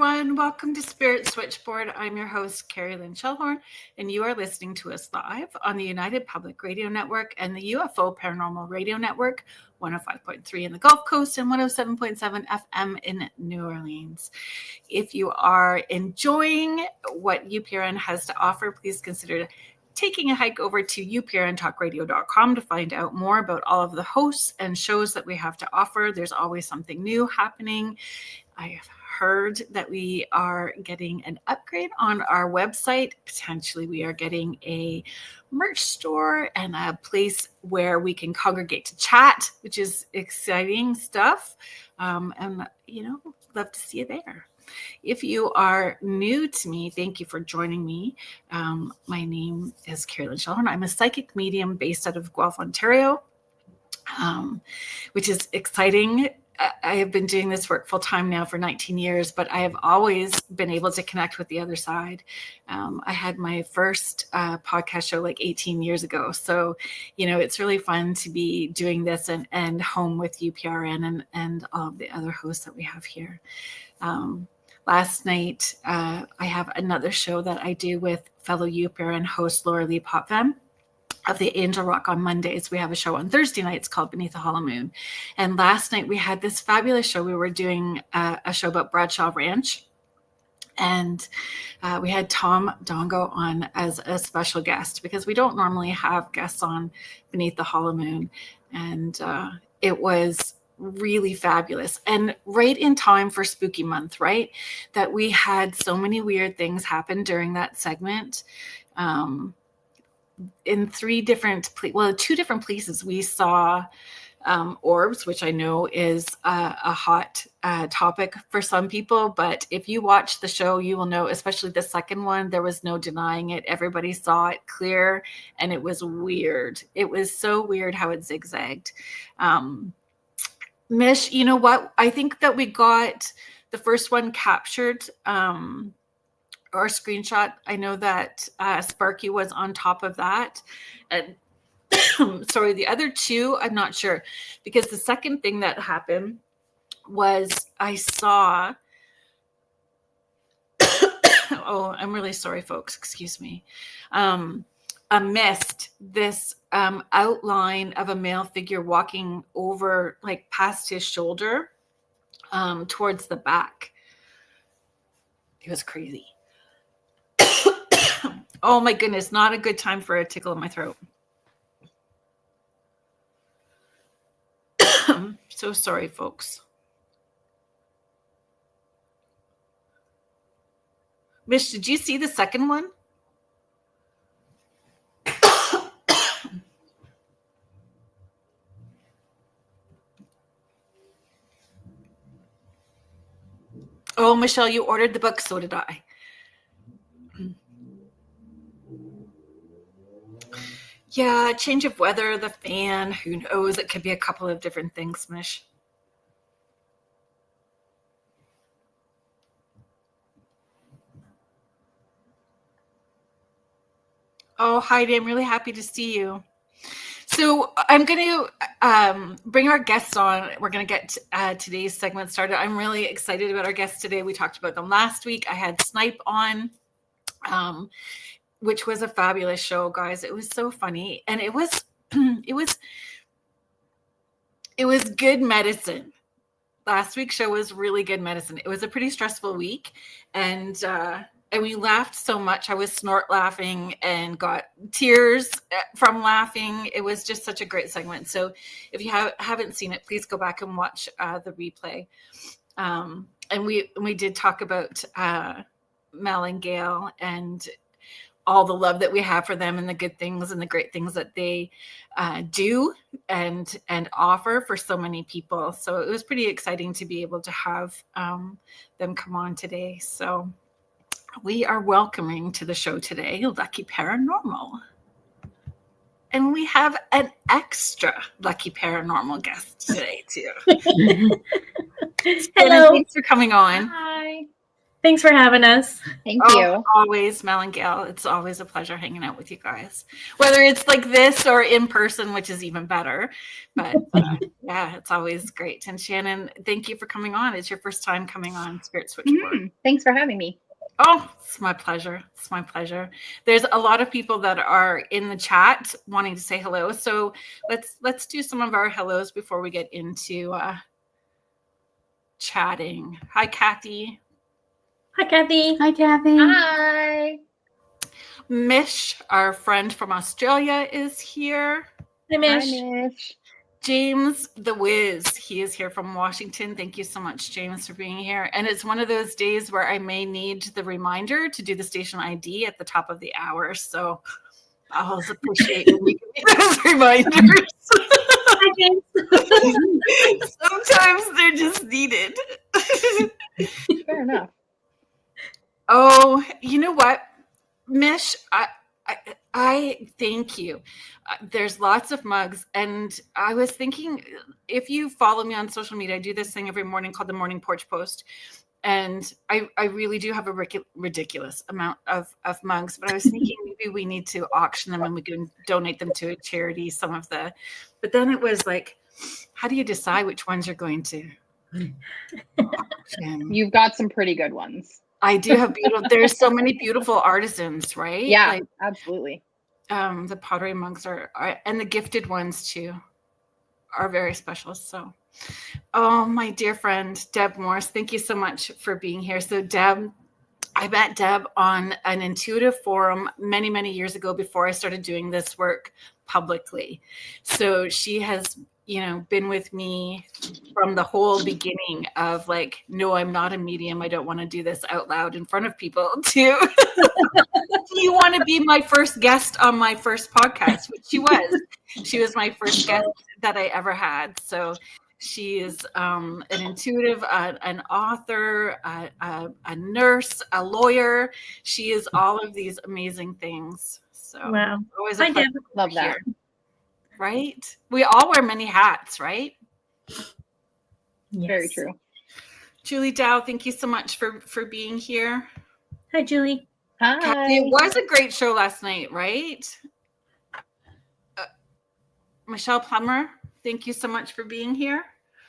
everyone. Welcome to Spirit Switchboard. I'm your host, Carrie Lynn Shellhorn, and you are listening to us live on the United Public Radio Network and the UFO Paranormal Radio Network, 105.3 in the Gulf Coast and 107.7 FM in New Orleans. If you are enjoying what UPRN has to offer, please consider taking a hike over to uprntalkradio.com to find out more about all of the hosts and shows that we have to offer. There's always something new happening. I have heard that we are getting an upgrade on our website. Potentially, we are getting a merch store and a place where we can congregate to chat, which is exciting stuff. And, love to see you there. If you are new to me, thank you for joining me. My name is Carolyn Shellhorn. I'm a psychic medium based out of Guelph, Ontario, which is exciting. I have been doing this work full time now for 19 years, but I have always been able to connect with the other side. I had my first podcast show like 18 years ago. So, it's really fun to be doing this and home with UPRN and all of the other hosts that we have here. Last night, I have another show that I do with fellow UPRN host Laura Lee Potvin of the Angel Rock on Mondays. We have a show on Thursday nights called Beneath the Hollow Moon. And last night we had this fabulous show. We were doing a show about Bradshaw Ranch. And we had Tom Dongo on as a special guest because we don't normally have guests on Beneath the Hollow Moon. And it was really fabulous and right in time for spooky month, right? That we had so many weird things happen during that segment. In two different places, we saw orbs, which I know is a hot topic for some people. But if you watch the show, you will know, especially the second one, there was no denying it. Everybody saw it clear, and it was weird. It was so weird how it zigzagged. Mish, you know what? I think that we got the first one captured or screenshot. I know that Sparky was on top of that. And sorry, the other two, I'm not sure. Because the second thing that happened was I saw... oh, I'm really sorry, folks. Excuse me. A mist, this outline of a male figure walking over, like past his shoulder, towards the back. It was crazy. Oh my goodness, not a good time for a tickle in my throat. So sorry, folks. Mish, did you see the second one? Oh, Michelle, you ordered the book. So did I. Yeah, change of weather, the fan, who knows? It could be a couple of different things, Mish. Oh, Heidi, I'm really happy to see you. So I'm going to bring our guests on. We're going to get today's segment started. I'm really excited about our guests today. We talked about them last week. I had Snipe on, which was a fabulous show, guys. It was so funny. And it was good medicine. Last week's show was really good medicine. It was a pretty stressful week. And we laughed so much. I was snort laughing and got tears from laughing. It was just such a great segment. So if you haven't seen it, please go back and watch the replay. And we did talk about Mel and Gail and all the love that we have for them and the good things and the great things that they do and offer for so many people. So it was pretty exciting to be able to have them come on today. So we are welcoming to the show today Lucky Paranormal. And we have an extra Lucky Paranormal guest today, too. Hello. Thanks for coming on. Hi. Thanks for having us. Thank you. Always, Mel and Gail. It's always a pleasure hanging out with you guys, whether it's like this or in person, which is even better. But yeah, it's always great. And Shannon, thank you for coming on. It's your first time coming on Spirit Switchboard. Thanks for having me. Oh, it's my pleasure. It's my pleasure. There's a lot of people that are in the chat wanting to say hello. So let's do some of our hellos before we get into chatting. Hi, Kathy. Hi, Kathy. Hi, Kathy. Hi. Mish, our friend from Australia, is here. Hi, Mish. Hi, Mish. James the Wiz, he is here from Washington. Thank you so much, James, for being here. And it's one of those days where I may need the reminder to do the station ID at the top of the hour. So I always appreciate when you give me those reminders. Hi, James. Sometimes they're just needed. Fair enough. Oh, you know what, Mish? I thank you. There's lots of mugs, and I was thinking, if you follow me on social media, I do this thing every morning called the Morning Porch Post, and I really do have a ridiculous amount of mugs. But I was thinking maybe we need to auction them and we can donate them to a charity. But then it was like, how do you decide which ones you're going to auction? You've got some pretty good ones. I do have beautiful. There's so many beautiful artisans, right? Yeah, absolutely. The pottery mugs are, and the gifted ones too, are very special. So, oh, my dear friend Deb Morse, thank you so much for being here. So, Deb, I met Deb on an intuitive forum many, many years ago before I started doing this work publicly. So she has, been with me from the whole beginning of like, no, I'm not a medium. I don't want to do this out loud in front of people too. Do you want to be my first guest on my first podcast? Which she was. She was my first guest that I ever had. So she is an intuitive, an author, a nurse, a lawyer. She is all of these amazing things. So wow. Always Hi, Deb. Love that. Right? We all wear many hats, right? Yes. Very true. Julie Dow, thank you so much for being here. Hi, Julie. Hi. Kathy, it was a great show last night, right? Michelle Plummer, thank you so much for being here.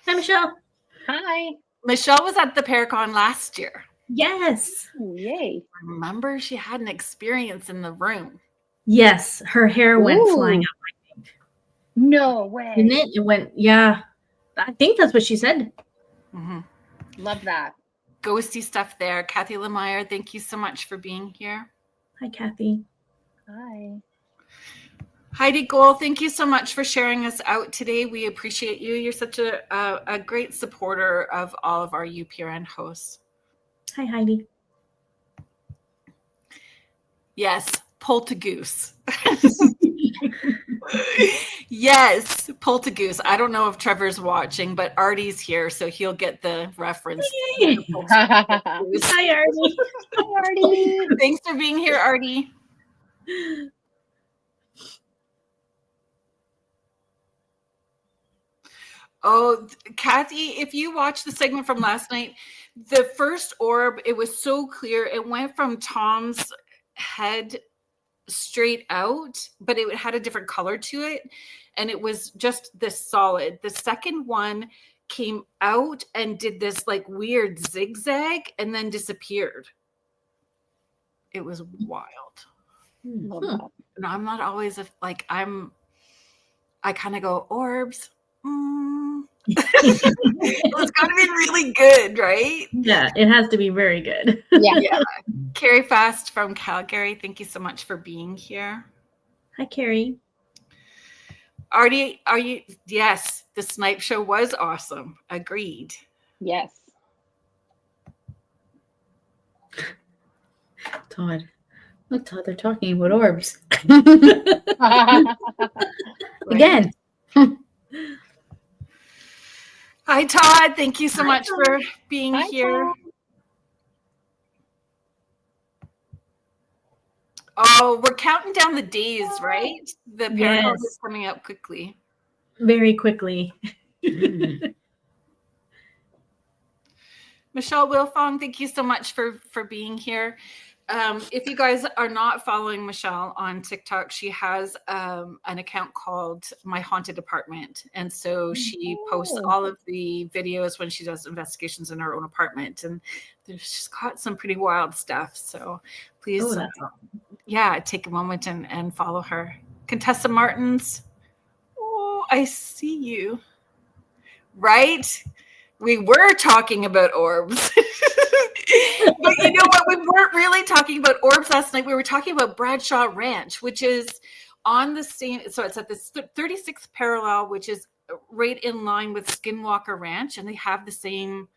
Hi, Michelle. Hi. Michelle was at the Paracon last year. Yes. Ooh, yay. Remember, she had an experience in the room. Yes. Her hair went flying up. No way. Didn't it? It went, yeah. I think that's what she said. Mm-hmm. Love that. Ghosty stuff there. Kathy Lemire, thank you so much for being here. Hi, Kathy. Hi. Heidi Gold, thank you so much for sharing us out today. We appreciate you. You're such a great supporter of all of our UPRN hosts. Hi, Heidi. Yes, Poltagoose. Yes, Poltagoose. I don't know if Trevor's watching, but Artie's here, so he'll get the reference. Hi, Artie. Hi, Artie. Thanks for being here, Artie. Oh, Kathy, if you watched the segment from last night, the first orb, it was so clear. It went from Tom's head straight out, but it had a different color to it. And it was just this solid. The second one came out and did this like weird zigzag and then disappeared. It was wild. Love that. And I'm not always I kind of go, orbs. It's got to be really good, right? Yeah, it has to be very good. Yeah. Carrie Fast from Calgary, thank you so much for being here. Hi, Carrie. Artie, are you? Yes, the Snipe Show was awesome. Agreed. Yes. Todd. Look, Todd, they're talking about orbs. Again. Hi, Todd. Thank you so much for being here. Todd. Oh, we're counting down the days, right? The Paracon is coming up quickly. Very quickly. Michelle Wilfong, thank you so much for being here. If you guys are not following Michelle on TikTok, she has an account called My Haunted Apartment. And so she posts all of the videos when she does investigations in her own apartment. And she's got some pretty wild stuff. So please, take a moment and follow her. Contessa Martins, oh, I see you. Right? We were talking about orbs. But you know what? We weren't really talking about orbs last night. We were talking about Bradshaw Ranch, which is on the same, so it's at this 36th parallel, which is right in line with Skinwalker Ranch, and they have the same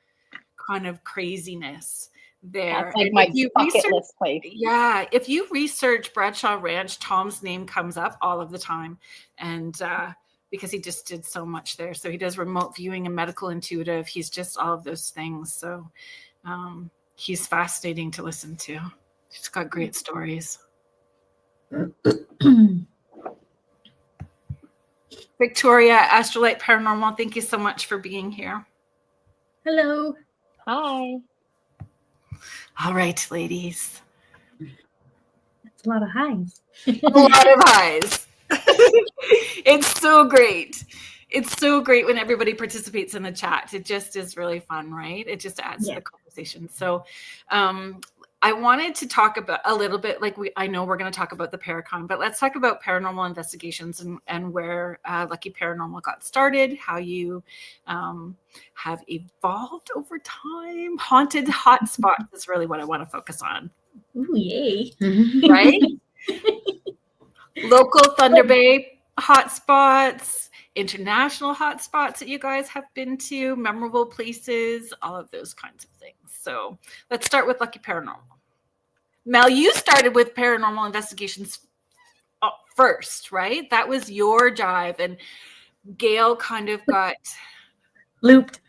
kind of craziness there. That's like my bucket list place. Yeah, if you research Bradshaw Ranch, Tom's name comes up all of the time, and because he just did so much there. So he does remote viewing and medical intuitive. He's just all of those things. So he's fascinating to listen to. He's got great stories. Victoria, Astrolite Paranormal, thank you so much for being here. Hello. Hi. All right, ladies. That's a lot of highs. A lot of highs. It's so great. It's so great when everybody participates in the chat. It just is really fun, right? It just adds to the conversation. So I wanted to talk about a little bit, I know we're going to talk about the Paracon, but let's talk about paranormal investigations and where Lucky Paranormal got started, how you have evolved over time. Haunted hotspots is really what I want to focus on. Ooh, yay. Right? Local Thunder Bay hotspots, international hotspots that you guys have been to, memorable places, all of those kinds of things. So let's start with Lucky Paranormal. Mel, you started with paranormal investigations first, right? That was your jive, and Gail kind of got looped.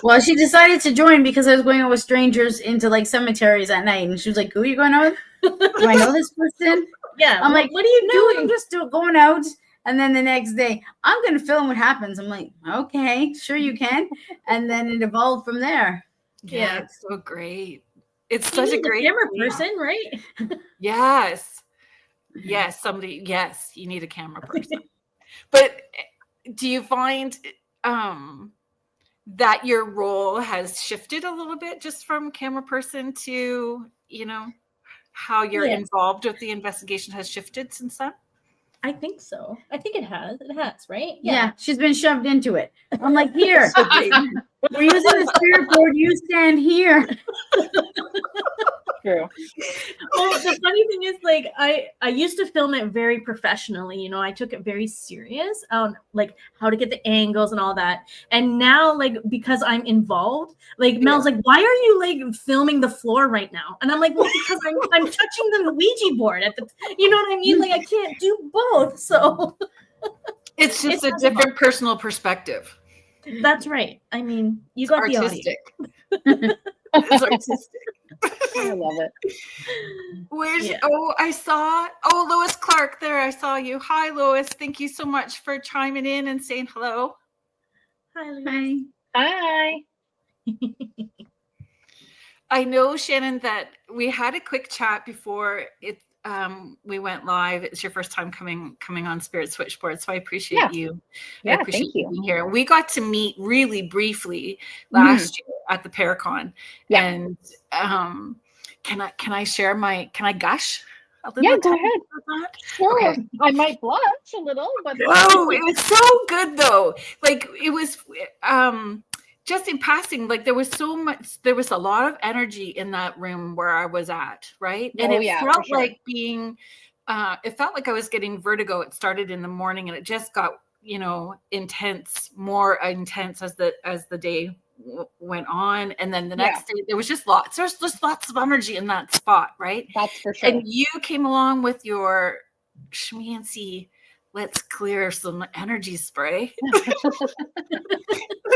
Well, she decided to join because I was going out with strangers into like cemeteries at night, and she was like, "Who are you going out with? Do I know this person?" Yeah. I'm like, "What are you doing?" I'm just going out. And then the next day, I'm going to film what happens. I'm like, okay, sure you can. And then it evolved from there. Yeah, it's so great. It's such a great camera person, right? Yes. Yes, you need a camera person. But do you find that your role has shifted a little bit just from camera person to, how you're involved with the investigation has shifted since then? I think so. I think it has. It has, right? Yeah, she's been shoved into it. I'm like, here. We're using the spirit board. You stand here. True. Well, the funny thing is, I used to film it very professionally. I took it very serious on how to get the angles and all that. And now, because I'm involved, Mel's like, "Why are you filming the floor right now?" And I'm like, "Well, because I'm touching the Ouija board at the, you know what I mean? I can't do both." So it's just a different personal perspective. That's right. I mean, you got artistic. The audio. It's artistic. I love it. I saw Lois Clark there. I saw you. Hi, Lois. Thank you so much for chiming in and saying hello. Hi, Lois. Hi. I know, Shannon, that we had a quick chat before we went live. It's your first time coming on Spirit Switchboard, so I appreciate you. Yeah, I appreciate thank you being here. We got to meet really briefly last year at the Paracon. Yeah. And can I share can I gush a little? Yeah, bit go ahead. about that? Sure. Okay. I might blush a little, but Oh, it was so good though. It was just in passing, there was a lot of energy in that room where I was at, right? And it felt like it felt like I was getting vertigo. It started in the morning and it just got, intense, more intense as the day went on. And then the next day there's just lots of energy in that spot, right? That's for sure. And you came along with your schmancy, let's clear some energy spray.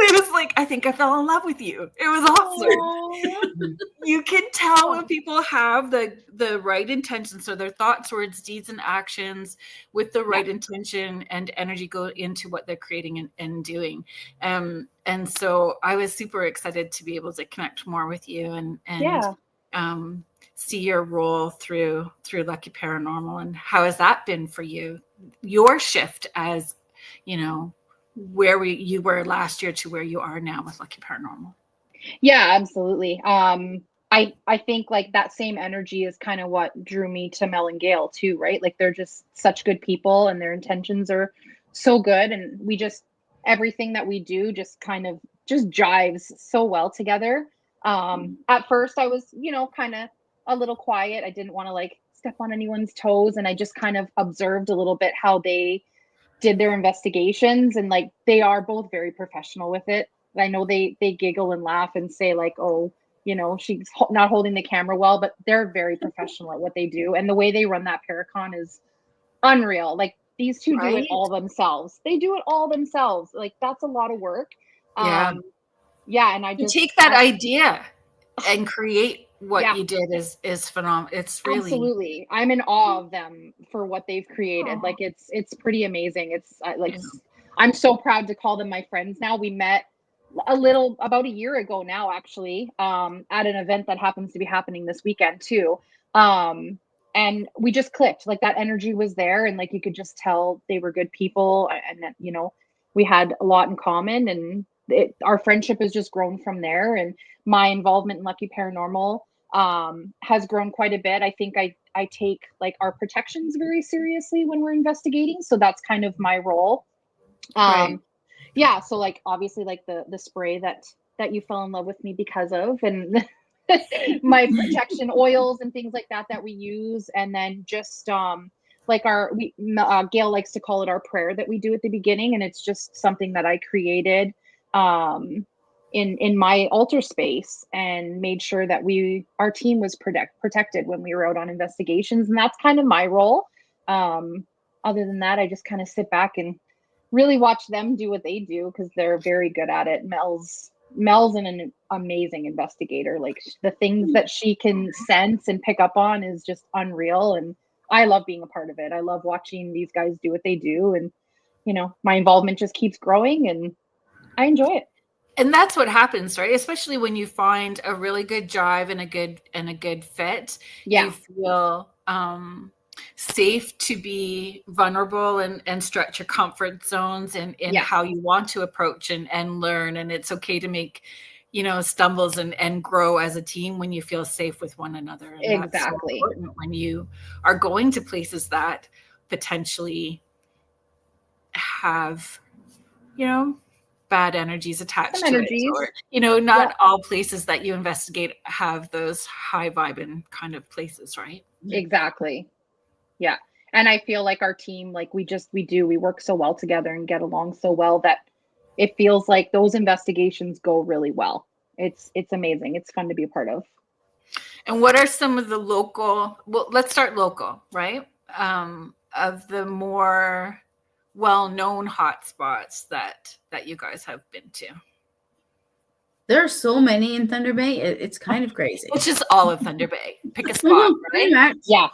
It was like, I think I fell in love with you. It was awesome. You can tell when people have the right intention. So their thoughts, words, deeds, and actions with the right intention and energy go into what they're creating and doing. And so I was super excited to be able to connect more with you and see your role through Lucky Paranormal. And how has that been for you? Your shift as, you know, where you were last year to where you are now with Lucky Paranormal. Yeah, absolutely. I think like that same energy is kind of what drew me to Mel and Gail too, right? Like they're just such good people and their intentions are so good. And we just, everything that we do just kind of just jives so well together. At first I was, you know, kind of a little quiet. I didn't want to like step on anyone's toes. And I just kind of observed a little bit how they did their investigations, and like they are both very professional with it. I know they giggle and laugh and say like, oh, you know, she's not holding the camera well, but they're very professional at what they do. And the way they run that Paracon is unreal. Like these two do it all themselves. They do it all themselves. Like that's a lot of work. Yeah. And I just take that idea and create what you did is phenomenal. It's really absolutely. I'm in awe of them for what they've created. Like it's pretty amazing. It's like I'm so proud to call them my friends now. We met about a year ago now, actually, at an event that happens to be happening this weekend too. And we just clicked. Like that energy was there, and like you could just tell they were good people, and that, you know, we had a lot in common, and our friendship has just grown from there. And my involvement in Lucky Paranormal has grown quite a bit. I think I take like our protections very seriously when we're investigating. So that's kind of my role. Yeah. So like, obviously like the spray that you fell in love with me because of, and my protection oils and things like that we use. And then just, like Gail likes to call it our prayer that we do at the beginning. And it's just something that I created, in my altar space, and made sure that our team was protected when we were out on investigations. And that's kind of my role. Other than that, I just kind of sit back and really watch them do what they do, because they're very good at it. Mel's an amazing investigator. Like the things that she can sense and pick up on is just unreal. And I love being a part of it. I love watching these guys do what they do. And, you know, my involvement just keeps growing and I enjoy it. And that's what happens, right? Especially when you find a really good jive and a good fit. Yeah. You feel safe to be vulnerable and stretch your comfort zones and how you want to approach and learn. And it's okay to make, you know, stumbles and grow as a team when you feel safe with one another. And exactly. That's so important when you are going to places that potentially have, you know, bad energies attached to it, or, you know, not all places that you investigate have those high vibing kind of places, right? Exactly. Yeah. And I feel like our team, like we work so well together and get along so well that it feels like those investigations go really well. It's amazing. It's fun to be a part of. And what are some of the let's start local, right? Of the more well-known hotspots that you guys have been to? There are so many in Thunder Bay. It's kind of crazy. It's just all of Thunder Bay. Pick a spot, right? Yeah.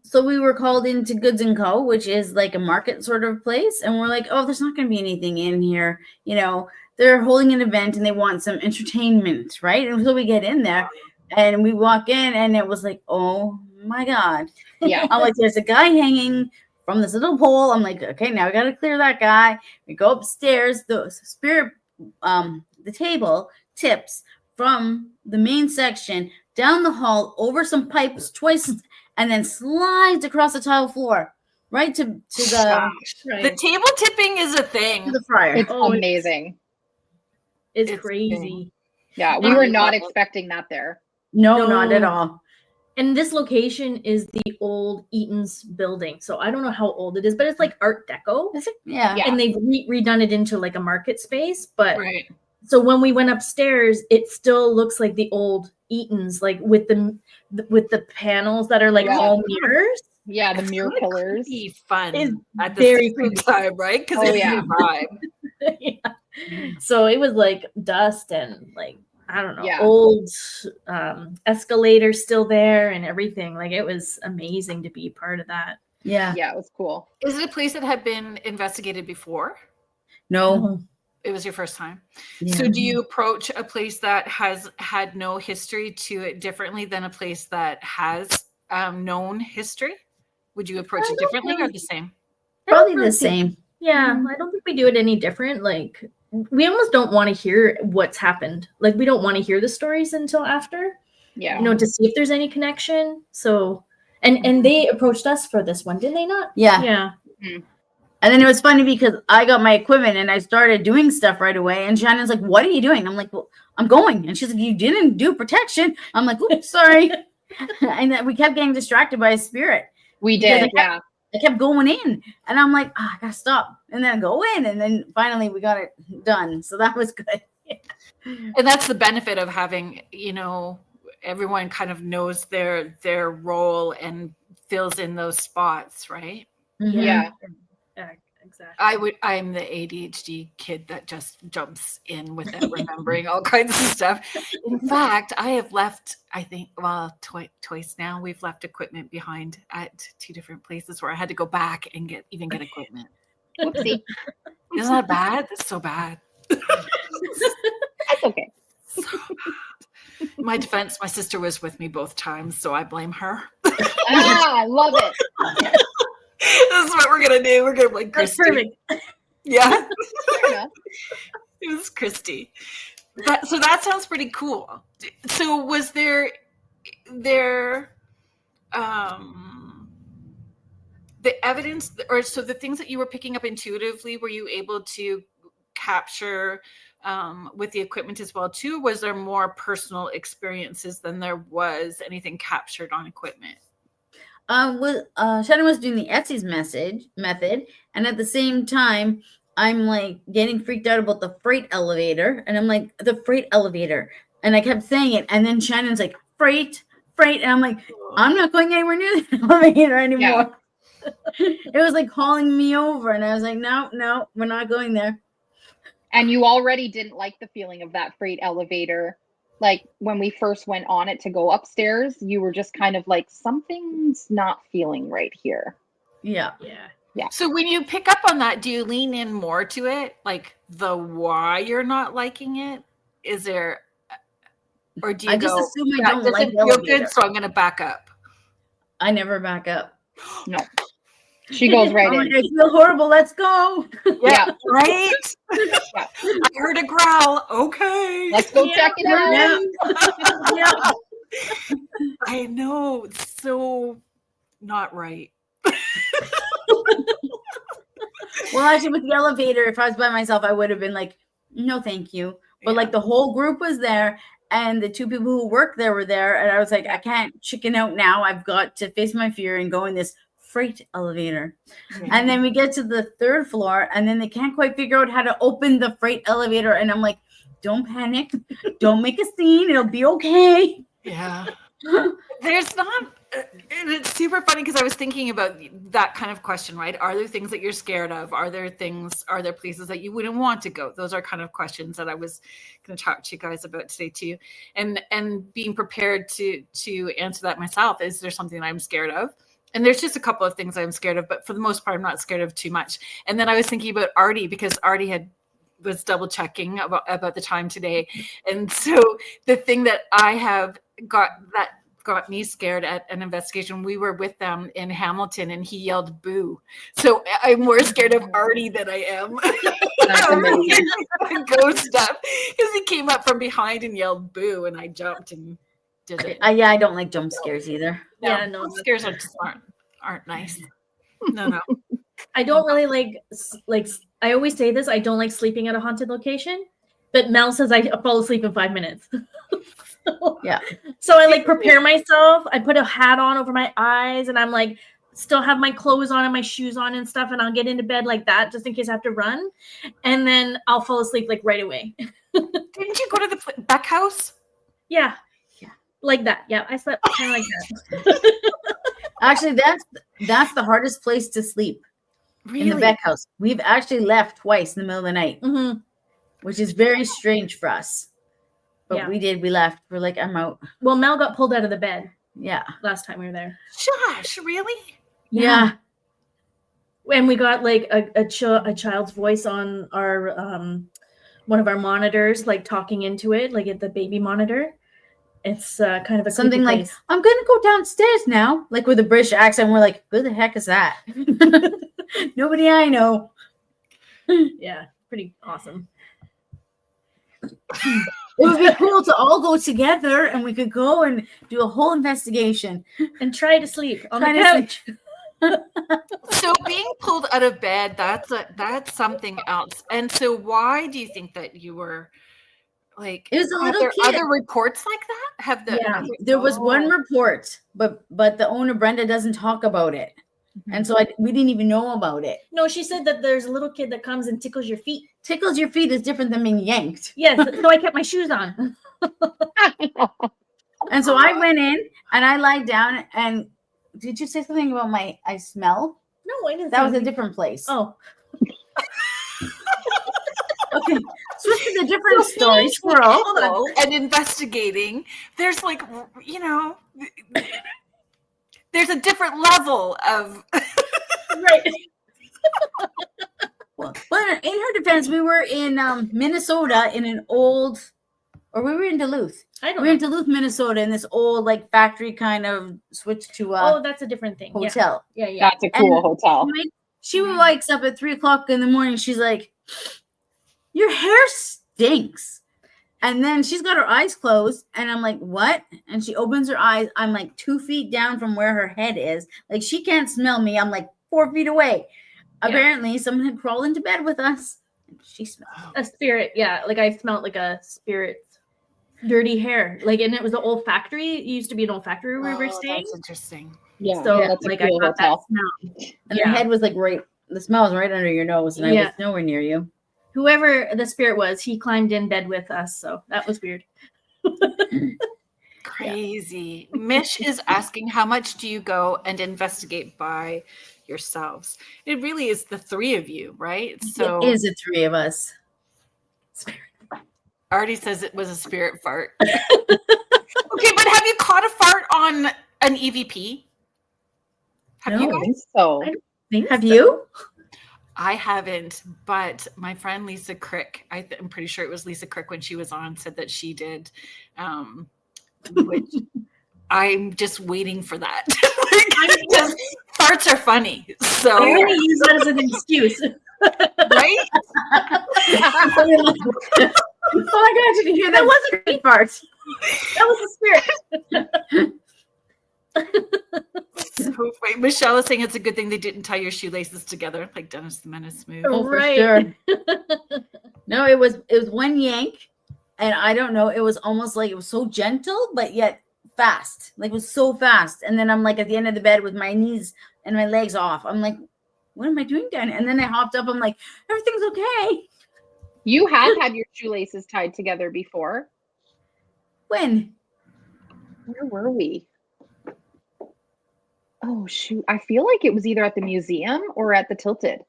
So we were called into Goods & Co., which is like a market sort of place. And we're like, oh, there's not going to be anything in here. You know, they're holding an event and they want some entertainment, right? And so we get in there and we walk in and it was like, oh my God. Yeah. I'm like, there's a guy hanging from this little pole. I'm like, okay, now we got to clear that guy. We go upstairs. The spirit, the table tips from the main section down the hall over some pipes twice, and then slides across the tile floor right to the the table tipping is a thing. To the fryer. It's amazing. It's crazy. Yeah, we were not expecting that there. No, not at all. And this location is the old Eaton's building. So I don't know how old it is, but it's like Art Deco. Is it? Yeah. And they've redone it into like a market space. But so when we went upstairs, it still looks like the old Eaton's, like with the panels that are like all mirrors. Yeah, the mirror pillars. Be fun It's at the very same time, right? Because it's yeah. a vibe. Yeah. So it was like dust and like, I don't know, Yeah. old escalators still there and everything. Like it was amazing to be part of that. Yeah. Yeah, it was cool. Is it a place that had been investigated before? No. It was your first time. Yeah. So do you approach a place that has had no history to it differently than a place that has known history? Would you approach it differently or the same? Probably I the don't think- same. Yeah, I don't think we do it any different. Like we almost don't want to hear what's happened. Like we don't want to hear the stories until after, Yeah. you know, to see if there's any connection. So, and they approached us for this one, did they not? Yeah. Yeah. And then it was funny because I got my equipment and I started doing stuff right away. And Shannon's like, "What are you doing?" I'm like, "Well, I'm going." And she's like, "You didn't do protection." I'm like, "Oops, sorry." And then we kept getting distracted by a spirit. We Because did, yeah. I kept going in, and I'm like, I gotta stop, and then I go in, and then finally we got it done. So that was good. And that's the benefit of having, you know, everyone kind of knows their role and fills in those spots, right? Yeah. Yeah, exactly. I'm the ADHD kid that just jumps in without remembering all kinds of stuff. In fact, I have left, I think, well, twice now, we've left equipment behind at 2 different places where I had to go back and get equipment. Whoopsie. Isn't that bad? That's so bad. That's okay. So bad. My defense, my sister was with me both times, so I blame her. I love it. That's what we're gonna do. We're gonna blame That's Christy. perfect. Yeah. Fair enough. It was Christy. So that sounds pretty cool. So was there the evidence, or so the things that you were picking up intuitively, were you able to capture with the equipment as well too? Was there more personal experiences than there was anything captured on equipment? Shannon was doing the Etsy's method, and at the same time, I'm like getting freaked out about the freight elevator, and I'm like, the freight elevator, and I kept saying it, and then Shannon's like, freight, and I'm like, I'm not going anywhere near the elevator anymore. Yeah. It was like calling me over, and I was like, no, we're not going there. And you already didn't like the feeling of that freight elevator. Like when we first went on it to go upstairs, you were just kind of like, something's not feeling right here. Yeah. So when you pick up on that, do you lean in more to it? Like the why you're not liking it? Is there, or do you just assume I don't like the feel elevator. good, so I'm going to back up? I never back up. No. She goes right in. I feel horrible. Let's go. Yeah. Right? Yeah. I heard a growl. Okay. Let's go check it out. Yeah. I know. It's so not right. Well, actually, with the elevator, if I was by myself, I would have been like, no, thank you. But like the whole group was there, and the 2 people who worked there were there, and I was like, I can't chicken out now. I've got to face my fear and go in this freight elevator. And then we get to the 3rd floor, and then they can't quite figure out how to open the freight elevator, and I'm like, don't panic, don't make a scene, it'll be okay. Yeah. There's not, and it's super funny because I was thinking about that kind of question, right? Are there things that you're scared of? Are there places that you wouldn't want to go? Those are kind of questions that I was going to talk to you guys about today too. And being prepared to answer that myself. Is there something I'm scared of? And there's just a couple of things I'm scared of, but for the most part, I'm not scared of too much. And then I was thinking about Artie, because Artie was double checking about the time today. And so the thing that I have got me scared at an investigation, we were with them in Hamilton and he yelled boo. So I'm more scared of Artie than I am ghost stuff, because he came up from behind and yelled boo, and I jumped and did it. I don't like jump scares either. No, scares are just aren't nice. No. I don't really like I always say this, I don't like sleeping at a haunted location, but Mel says I fall asleep in 5 minutes. So I like prepare myself. I put a hat on over my eyes, and I'm like still have my clothes on and my shoes on and stuff, and I'll get into bed like that just in case I have to run, and then I'll fall asleep like right away. Didn't you go to the Beck house? Yeah. Like that. Yeah, I slept kind of like that. Actually, that's the hardest place to sleep in the Beck house. We've actually left twice in the middle of the night, which is very strange for us. But we left. We're like, I'm out. Well, Mel got pulled out of the bed. Yeah. Last time we were there. Josh, really? Yeah. And we got like a child's voice on our one of our monitors, like talking into it, like at the baby monitor. It's kind of a something like, place. I'm gonna go downstairs now, like with a British accent. We're like, who the heck is that? Nobody I know. Yeah, pretty awesome. It would be cool to all go together and we could go and do a whole investigation and try to sleep on the couch. So being pulled out of bed, that's something else. And so why do you think that you were like, it was a little kid. Other reports like that? There was one report, but the owner Brenda doesn't talk about it. And so we didn't even know about it. No, she said that there's a little kid that comes and tickles your feet. Tickles your feet is different than being yanked. Yes, so I kept my shoes on. And so I went in and I lied down. And did you say something about I smell? No, I didn't. That was a different place. Oh. Okay, switch to the different story, squirrel. And investigating, there's like, there's a different level of right. Well, in her defense, we were in Minnesota in an old, or we were in Duluth. We were in Duluth, Minnesota, in this old like factory kind of switch to that's a different thing. Hotel. Yeah. That's a cool hotel. She wakes up at 3:00 in the morning. She's like, your hair stinks. And then she's got her eyes closed. And I'm like, what? And she opens her eyes. I'm like 2 feet down from where her head is. Like, she can't smell me. I'm like 4 feet away. Yeah. Apparently, someone had crawled into bed with us. And she smelled a spirit. Yeah. Like, I smelled like a spirit's dirty hair. Like, and it was the old factory. It used to be an old factory where we were staying. That's interesting. Yeah. So, that's like, a cool I got hotel. that smell. And the head was like the smell was right under your nose. And I was nowhere near you. Whoever the spirit was, he climbed in bed with us. So that was weird. Crazy. Mish is asking, how much do you go and investigate by yourselves? It really is the three of you, right? So it is the three of us. Artie says it was a spirit fart. Okay, but have you caught a fart on an EVP? Have you guys? So have you? I haven't, but my friend Lisa Crick, I'm pretty sure it was Lisa Crick when she was on, said that she did, which I'm just waiting for that. Farts are funny. So I'm going to use that as an excuse. Right? Oh my gosh, you can hear that wasn't a fart. That was a spirit. So, wait, Michelle is saying it's a good thing they didn't tie your shoelaces together like Dennis the Menace movie. Oh, right. For sure. No, it was one yank, and I don't know. It was almost like it was so gentle, but yet fast. Like it was so fast. And then I'm like at the end of the bed with my knees and my legs off. I'm like, what am I doing down? And then I hopped up. I'm like, everything's okay. You had your shoelaces tied together before. When? Where were we? Oh, shoot. I feel like it was either at the museum or at the Tilted.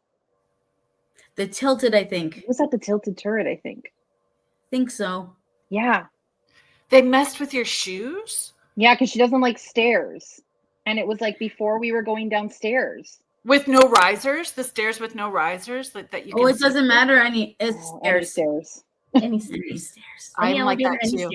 The Tilted, I think. It was at the Tilted Turret, I think. Think so. Yeah. They messed with your shoes? Yeah, because she doesn't like stairs. And it was like before we were going downstairs. With no risers? The stairs with no risers that you can it doesn't matter. Any stairs. Any stairs. I'm like that too.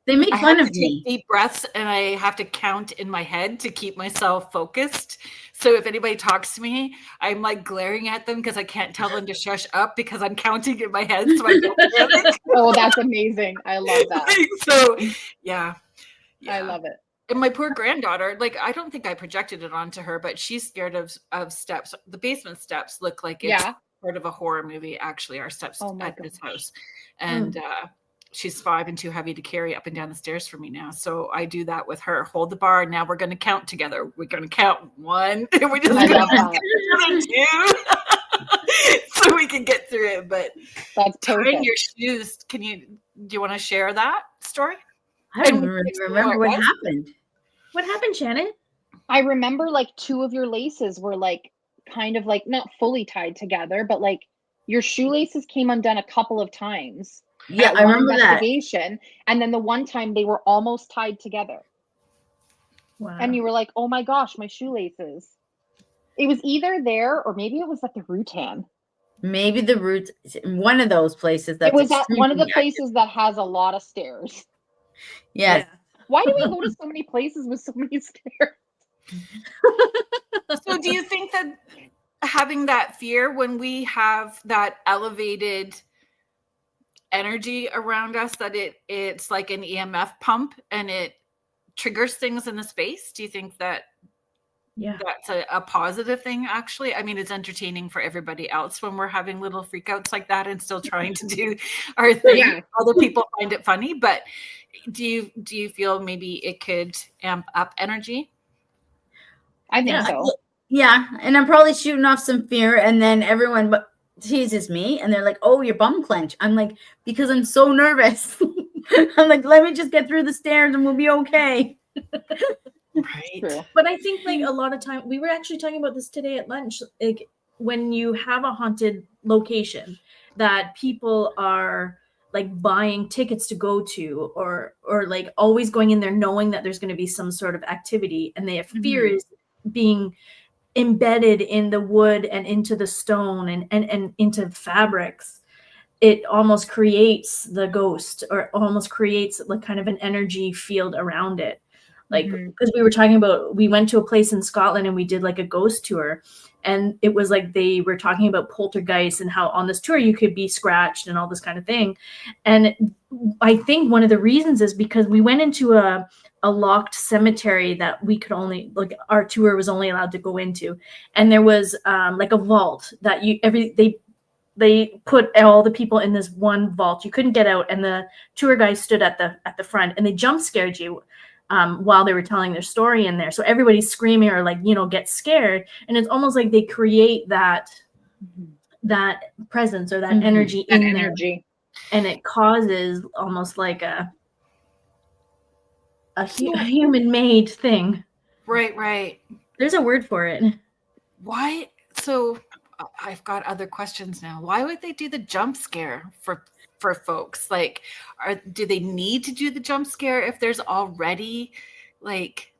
They make fun of me. Take deep breaths, and I have to count in my head to keep myself focused. So if anybody talks to me, I'm like glaring at them because I can't tell them to shush up because I'm counting in my head. So I don't panic. Oh, that's amazing! I love that. So yeah, I love it. And my poor granddaughter, like I don't think I projected it onto her, but she's scared of steps. The basement steps look like it's part of a horror movie. Actually, our steps at this house. And she's 5 and too heavy to carry up and down the stairs for me now. So I do that with her. Hold the bar. Now we're going to count together. We're going to count 1. And we're just going to 2. So we can get through it. But that's tying your shoes. Do you want to share that story? I don't even remember what happened. What happened, Shannon? I remember like 2 of your laces were like kind of like not fully tied together, but like your shoelaces came undone a couple of times. Yeah, at I one remember that. investigation, and then the one time they were almost tied together. Wow. And you were like, "Oh my gosh, my shoelaces." It was either there or maybe it was at the Rutan. Maybe the root, one of those places. That's It was at one of the extremely places that has a lot of stairs. Yes. Why do we go to so many places with so many stairs? So do you think that having that fear when we have that elevated energy around us, that it's like an EMF pump and it triggers things in the space? Do you think that that's a positive thing, actually? I mean, it's entertaining for everybody else when we're having little freakouts like that and still trying to do our thing. Yeah. Other people find it funny, but do you feel maybe it could amp up energy? I think so. Yeah, and I'm probably shooting off some fear, and then everyone teases me, and they're like, "Oh, your bum clench." I'm like, because I'm so nervous. I'm like, let me just get through the stairs, and we'll be okay. Right. True. But I think like a lot of time, we were actually talking about this today at lunch, like when you have a haunted location that people are like buying tickets to go to, or like always going in there knowing that there's going to be some sort of activity, and their fear is being embedded in the wood and into the stone and into fabrics. It almost creates the ghost, or almost creates like kind of an energy field around it. Like, because we were talking about, we went to a place in Scotland and we did like a ghost tour, and it was like they were talking about poltergeists and how on this tour you could be scratched and all this kind of thing. And I think one of the reasons is because we went into a locked cemetery that we could only, like, our tour was only allowed to go into, and there was like a vault that they put all the people in this one vault. You couldn't get out, and the tour guys stood at the front, and they jump scared you while they were telling their story in there. So everybody's screaming or like, get scared. And it's almost like they create that presence or that energy in there. And it causes almost like a human-made thing. Right. There's a word for it. Why? So I've got other questions now. Why would they do the jump scare for folks? Like, do they need to do the jump scare if there's already like?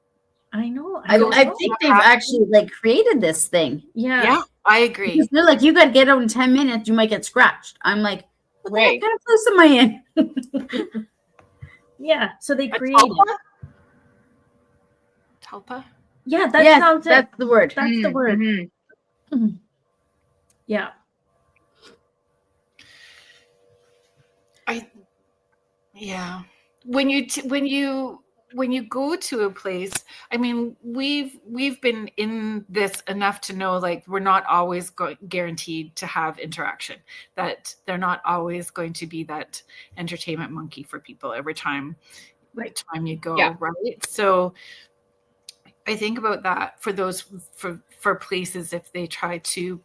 I know. I think they've actually like created this thing. Yeah, I agree. Because they're like, you got to get out in 10 minutes. You might get scratched. I'm like, what kind of place am I in? Yeah. So they created Tulpa. Yeah, that sounds it. That's the word. That's the word. Mm-hmm. Yeah. When you go to a place, I mean, we've been in this enough to know, like, we're not always guaranteed to have interaction, that they're not always going to be that entertainment monkey for people every time you go, right? So I think about that for those for places, if they try to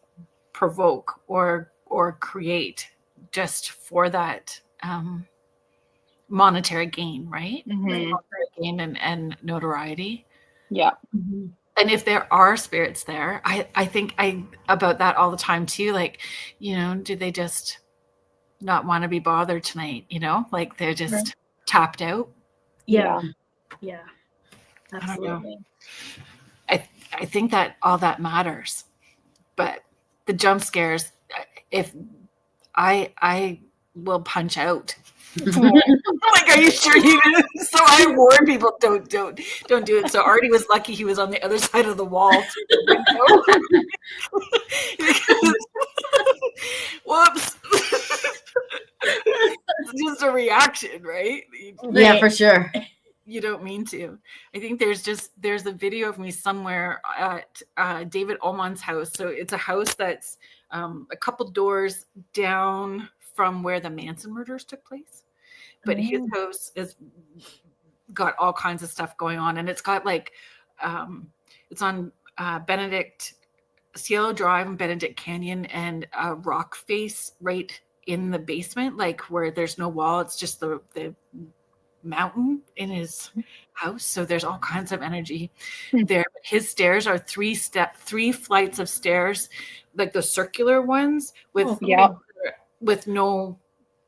provoke or create just for that monetary gain, right? Monetary gain and notoriety. Yeah. And if there are spirits there, I think about that all the time too. Like, do they just not want to be bothered tonight? Like they're just tapped out. Yeah. Absolutely. I think that all that matters, but the jump scares, if I will punch out. Like, are you sure you do? So I warn people, don't do it. So Artie was lucky he was on the other side of the wall. Whoops. It's just a reaction, right? Yeah, for sure. You don't mean to. I think there's a video of me somewhere at David Ullman's house. So it's a house that's a couple doors down from where the Manson murders took place. But his house is got all kinds of stuff going on, and it's got like it's on Benedict Cielo Drive and Benedict Canyon, and a rock face right in the basement, like where there's no wall. It's just the mountain in his house. So there's all kinds of energy Hmm. there. His stairs are three flights of stairs, like the circular ones with Oh, cool. Yeah. with no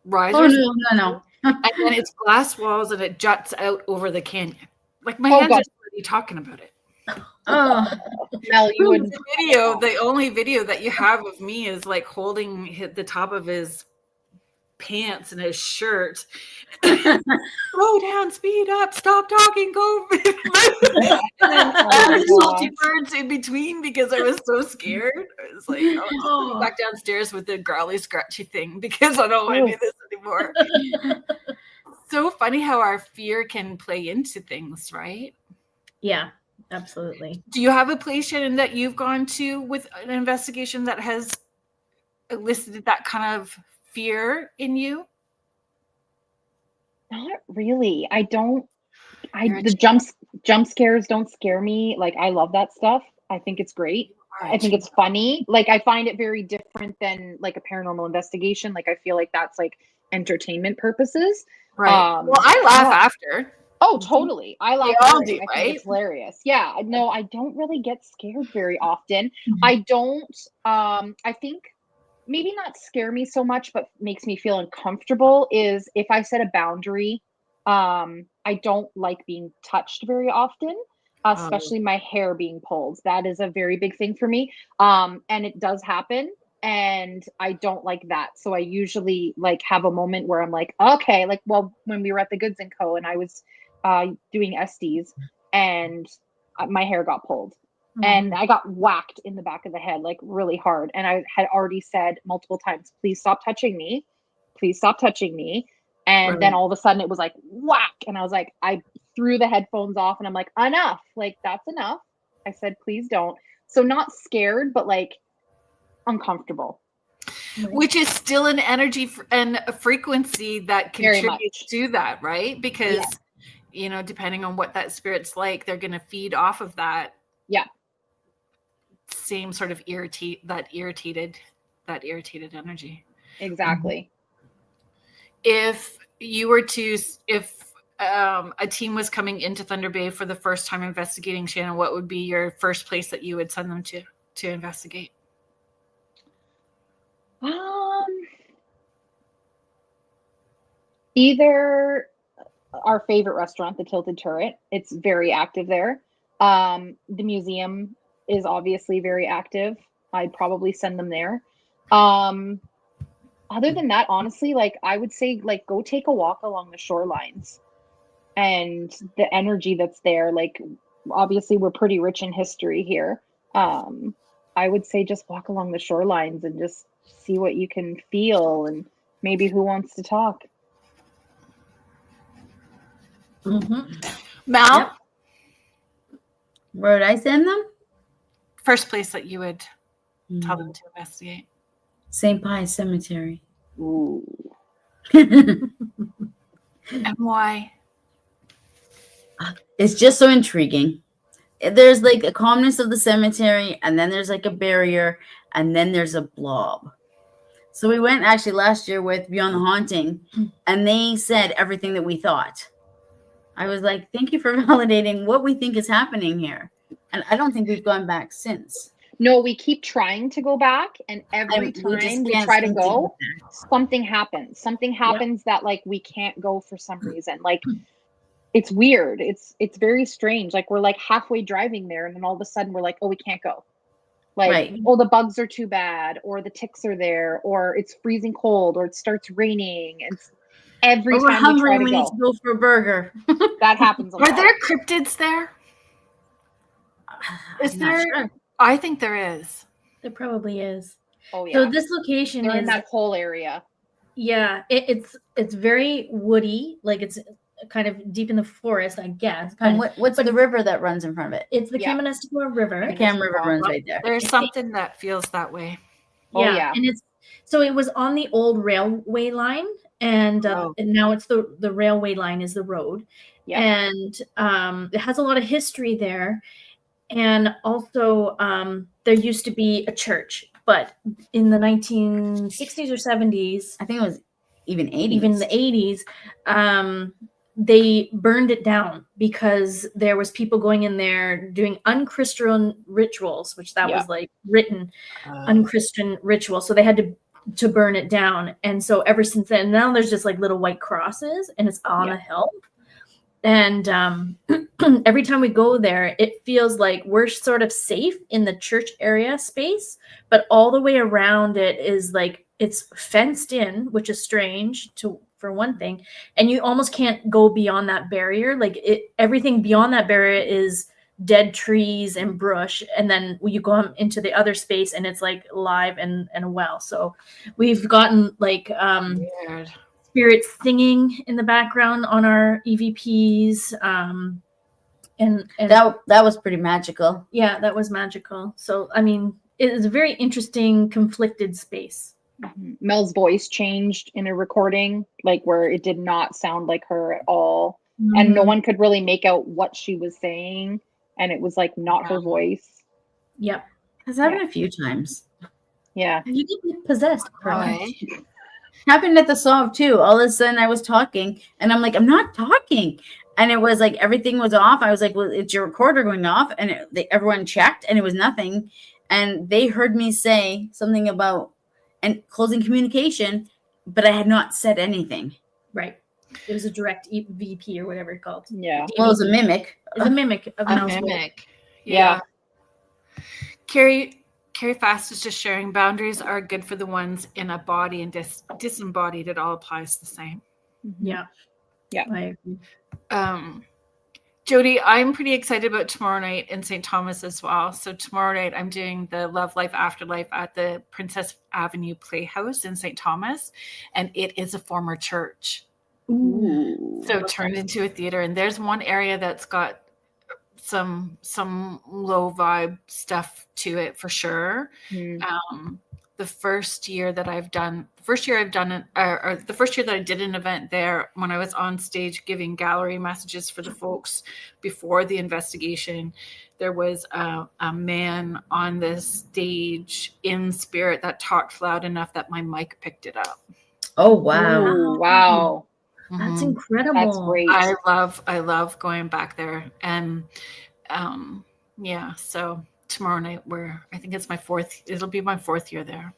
Oh risers. no. And then it's glass walls and it juts out over the canyon. Like my Oh, hands God. are already talking about it. Oh, Mel, you would. The only video that you have of me is like holding the top of his pants and his shirt. Slow down, speed up, stop talking, go. And then salty birds in between because I was so scared. I was like, Oh. back downstairs with the growly, scratchy thing because I don't want to do this anymore. So funny how our fear can play into things, right? Yeah, absolutely. Do you have a place, Shannon, that you've gone to with an investigation that has elicited that kind of fear in you? Not really. I don't. You're a The jump scares don't scare me. Like, I love that stuff. I think it's great. I think it's funny. Like, I find it very different than like a paranormal investigation. Like, I feel like that's like entertainment purposes. right. Well, I laugh after. Oh, totally. I like all it. do, I think right? it's hilarious. Yeah. No, I don't really get scared very often. I don't. I think maybe not scare me so much, but makes me feel uncomfortable is if I set a boundary. I don't like being touched very often, especially my hair being pulled. That is a very big thing for me. And it does happen. And I don't like that. So I usually like have a moment where I'm like, okay, like, well, when we were at the Goods and Co. and I was doing SDs and my hair got pulled. And I got whacked in the back of the head, like really hard. And I had already said multiple times, please stop touching me. Please stop touching me. And then all of a sudden it was like whack. And I was like, I threw the headphones off and I'm like, enough. Like, that's enough. I said, please don't. So not scared, but like uncomfortable. Which is still an energy and a frequency that Very contributes much. to that, right? Because, you know, depending on what that spirit's like, they're going to feed off of that. Yeah. Same sort of irritated energy. Exactly. If you were to, if a team was coming into Thunder Bay for the first time investigating, Shannon, what would be your first place that you would send them to investigate? Either our favorite restaurant, the Tilted Turret. It's very active there. The museum is obviously very active. I'd probably send them there. Other than that, honestly, like I would say, like go take a walk along the shorelines and the energy that's there. Like obviously we're pretty rich in history here. I would say just walk along the shorelines and just see what you can feel and maybe who wants to talk. Mal, Yep. where would I send them? first place that you would tell them to investigate. St. Pius Cemetery. Ooh. And why? It's just so intriguing. There's like a calmness of the cemetery, and then there's like a barrier, and then there's a blob. So we went actually last year with Beyond the Haunting, and they said everything that we thought. I was like, thank you for validating what we think is happening here. And I don't think we've gone back since. No, we keep trying to go back, and every time we try to go, something happens. Something happens that like we can't go for some reason. Like it's weird. It's very strange. Like we're like halfway driving there, and then all of a sudden we're like, oh, we can't go. Like, oh, the bugs are too bad, or the ticks are there, or it's freezing cold, or it starts raining. And every we're time hungry, we we try need to to go for a burger. that happens a lot. Are there cryptids there? Is there? Sure. I think there is. There probably is. Oh yeah. So this location They're is in that whole area. yeah, it's very woody, like it's kind of deep in the forest, I guess. And what's the river that runs in front of it? It's the Kaministiquia River. The Cam River runs right there. There's something that feels that way. Oh, yeah. And it was on the old railway line, and now it's the railway line is the road. Yeah. And it has a lot of history there. And also there used to be a church, but in the 1960s or 70s, I think it was even 80s. even the 80s, they burned it down because there was people going in there doing unchristian rituals, which that was like written unchristian ritual. So they had to burn it down. And so ever since then, now there's just like little white crosses, and it's on a hill. And every time we go there, it feels like we're sort of safe in the church area space, but all the way around it is like it's fenced in, which is strange for one thing. And you almost can't go beyond that barrier. Like everything beyond that barrier is dead trees and brush. And then you go into the other space and it's like live and a well. So we've gotten like Weird. spirits singing in the background on our EVPs. And that was pretty magical. Yeah, that was magical. So, I mean, it is a very interesting, conflicted space. Mel's voice changed in a recording, like where it did not sound like her at all. And no one could really make out what she was saying. And it was like not her voice. Yep. Has happened a few times. Yeah. You get possessed. Right. Happened at the Solve too. All of a sudden I was talking and I'm like, I'm not talking. And it was like everything was off. I was like, well, it's your recorder going off. And everyone checked and it was nothing. And they heard me say something about closing communication, but I had not said anything. Right. It was a direct VP or whatever it's called. Yeah. Well, it was a mimic. It's a mimic of A Mel's voice. mimic. Yeah. Carrie Fast is just sharing boundaries are good for the ones in a body and disembodied. It all applies the same. Yeah. Yeah. I agree. Jody, I'm pretty excited about tomorrow night in St. Thomas as well. So tomorrow night I'm doing the Love Life Afterlife at the Princess Avenue Playhouse in St. Thomas. And it is a former church. Ooh. So turned into a theater. And there's one area that's got some low vibe stuff to it for sure. The first year that I did an event there, when I was on stage giving gallery messages for the folks before the investigation, there was a man on the stage in spirit that talked loud enough that my mic picked it up. Oh, wow. Ooh, wow. That's Mhm. incredible. That's great. I love going back there. And so tomorrow night I think it's it'll be my fourth year there.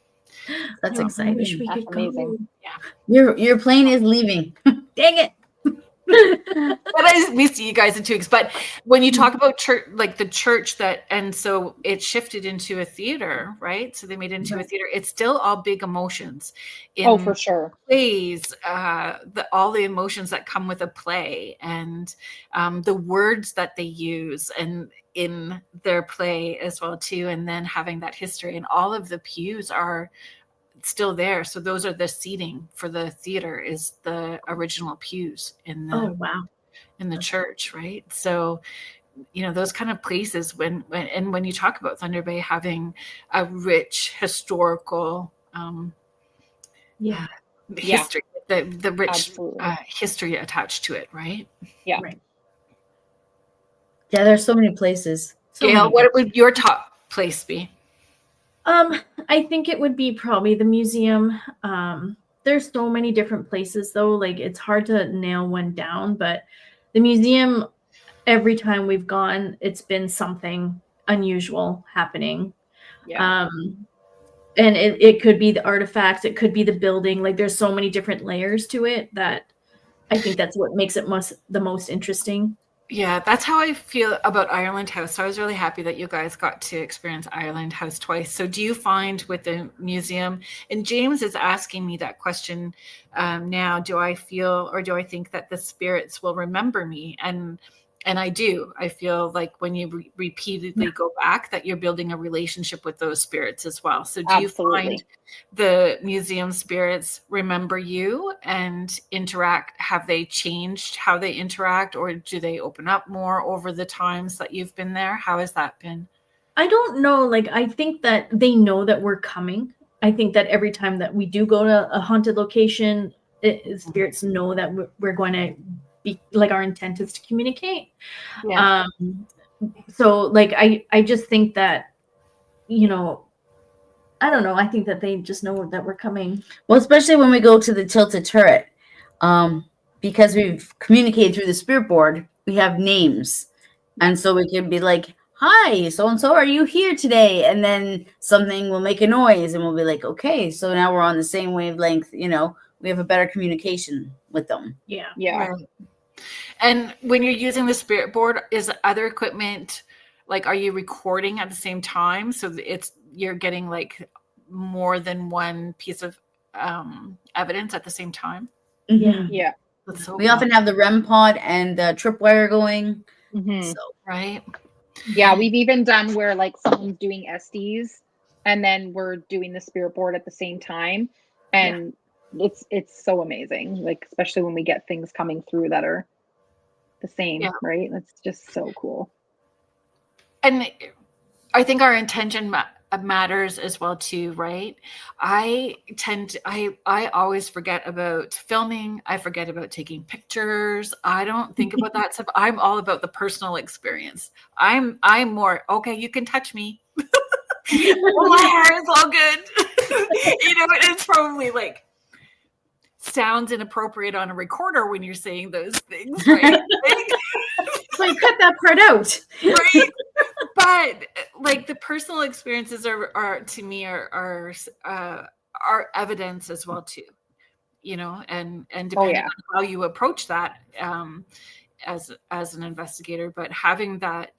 That's I exciting. wish we That's could amazing. go. Your plane is leaving. Dang it. But we see you guys in 2 weeks. But when you talk about church, like the church and so it shifted into a theater, right? So they made it into a theater. It's still all big emotions. Oh, for sure. Plays, all the emotions that come with a play, and the words that they use, and in their play as well too. And then having that history, and all of the pews are still there. So those are the seating for the theater, is the original pews in the church, right? So, those kind of places when you talk about Thunder Bay having a rich historical history, the rich history attached to it, right? Yeah. Right. Yeah, there's so many places. Gail, what would your top place be? I think it would be probably the museum. There's so many different places though, like it's hard to nail one down, but the museum, every time we've gone, it's been something unusual happening. Yeah. And it could be the artifacts, it could be the building. Like there's so many different layers to it that I think that's what makes it the most interesting. Yeah, that's how I feel about Ireland House. So I was really happy that you guys got to experience Ireland House twice. So do you find with the museum, and James is asking me that question now, do I feel or do I think that the spirits will remember me? And I do. I feel like when you repeatedly go back, that you're building a relationship with those spirits as well. So do you find the museum spirits remember you and interact? Have they changed how they interact, or do they open up more over the times that you've been there? How has that been? I don't know. Like, I think that they know that we're coming. I think that every time that we do go to a haunted location, spirits know that we're going to be, like, our intent is to communicate. Yeah. So like, I just think that, I don't know. I think that they just know that we're coming. Well, especially when we go to the tilted turret. because we've communicated through the spirit board, we have names. And so we can be like, hi, so-and-so, are you here today? And then something will make a noise and we'll be like, okay, so now we're on the same wavelength. You know, we have a better communication with them. Yeah. Yeah. Right. And when you're using the spirit board, is other equipment, like, are you recording at the same time? So you're getting like more than one piece of evidence at the same time? Yeah. Yeah. That's so We cool. often have the REM pod and the tripwire going. Mhm. So Right. Yeah, we've even done where like someone's doing SDs and then we're doing the spirit board at the same time. And it's so amazing. Like, especially when we get things coming through that are the same, Yeah. right? That's just so cool. And I think our intention matters as well too, right? I always forget about filming. I forget about taking pictures. I don't think about that stuff. I'm all about the personal experience. I'm more, okay, you can touch me. Oh, my hair is all good. You know, it's probably like sounds inappropriate on a recorder when you're saying those things, right? So you cut that part out. Right? But like the personal experiences are to me are evidence as well too, you know, and depending on how you approach that as an investigator, but having that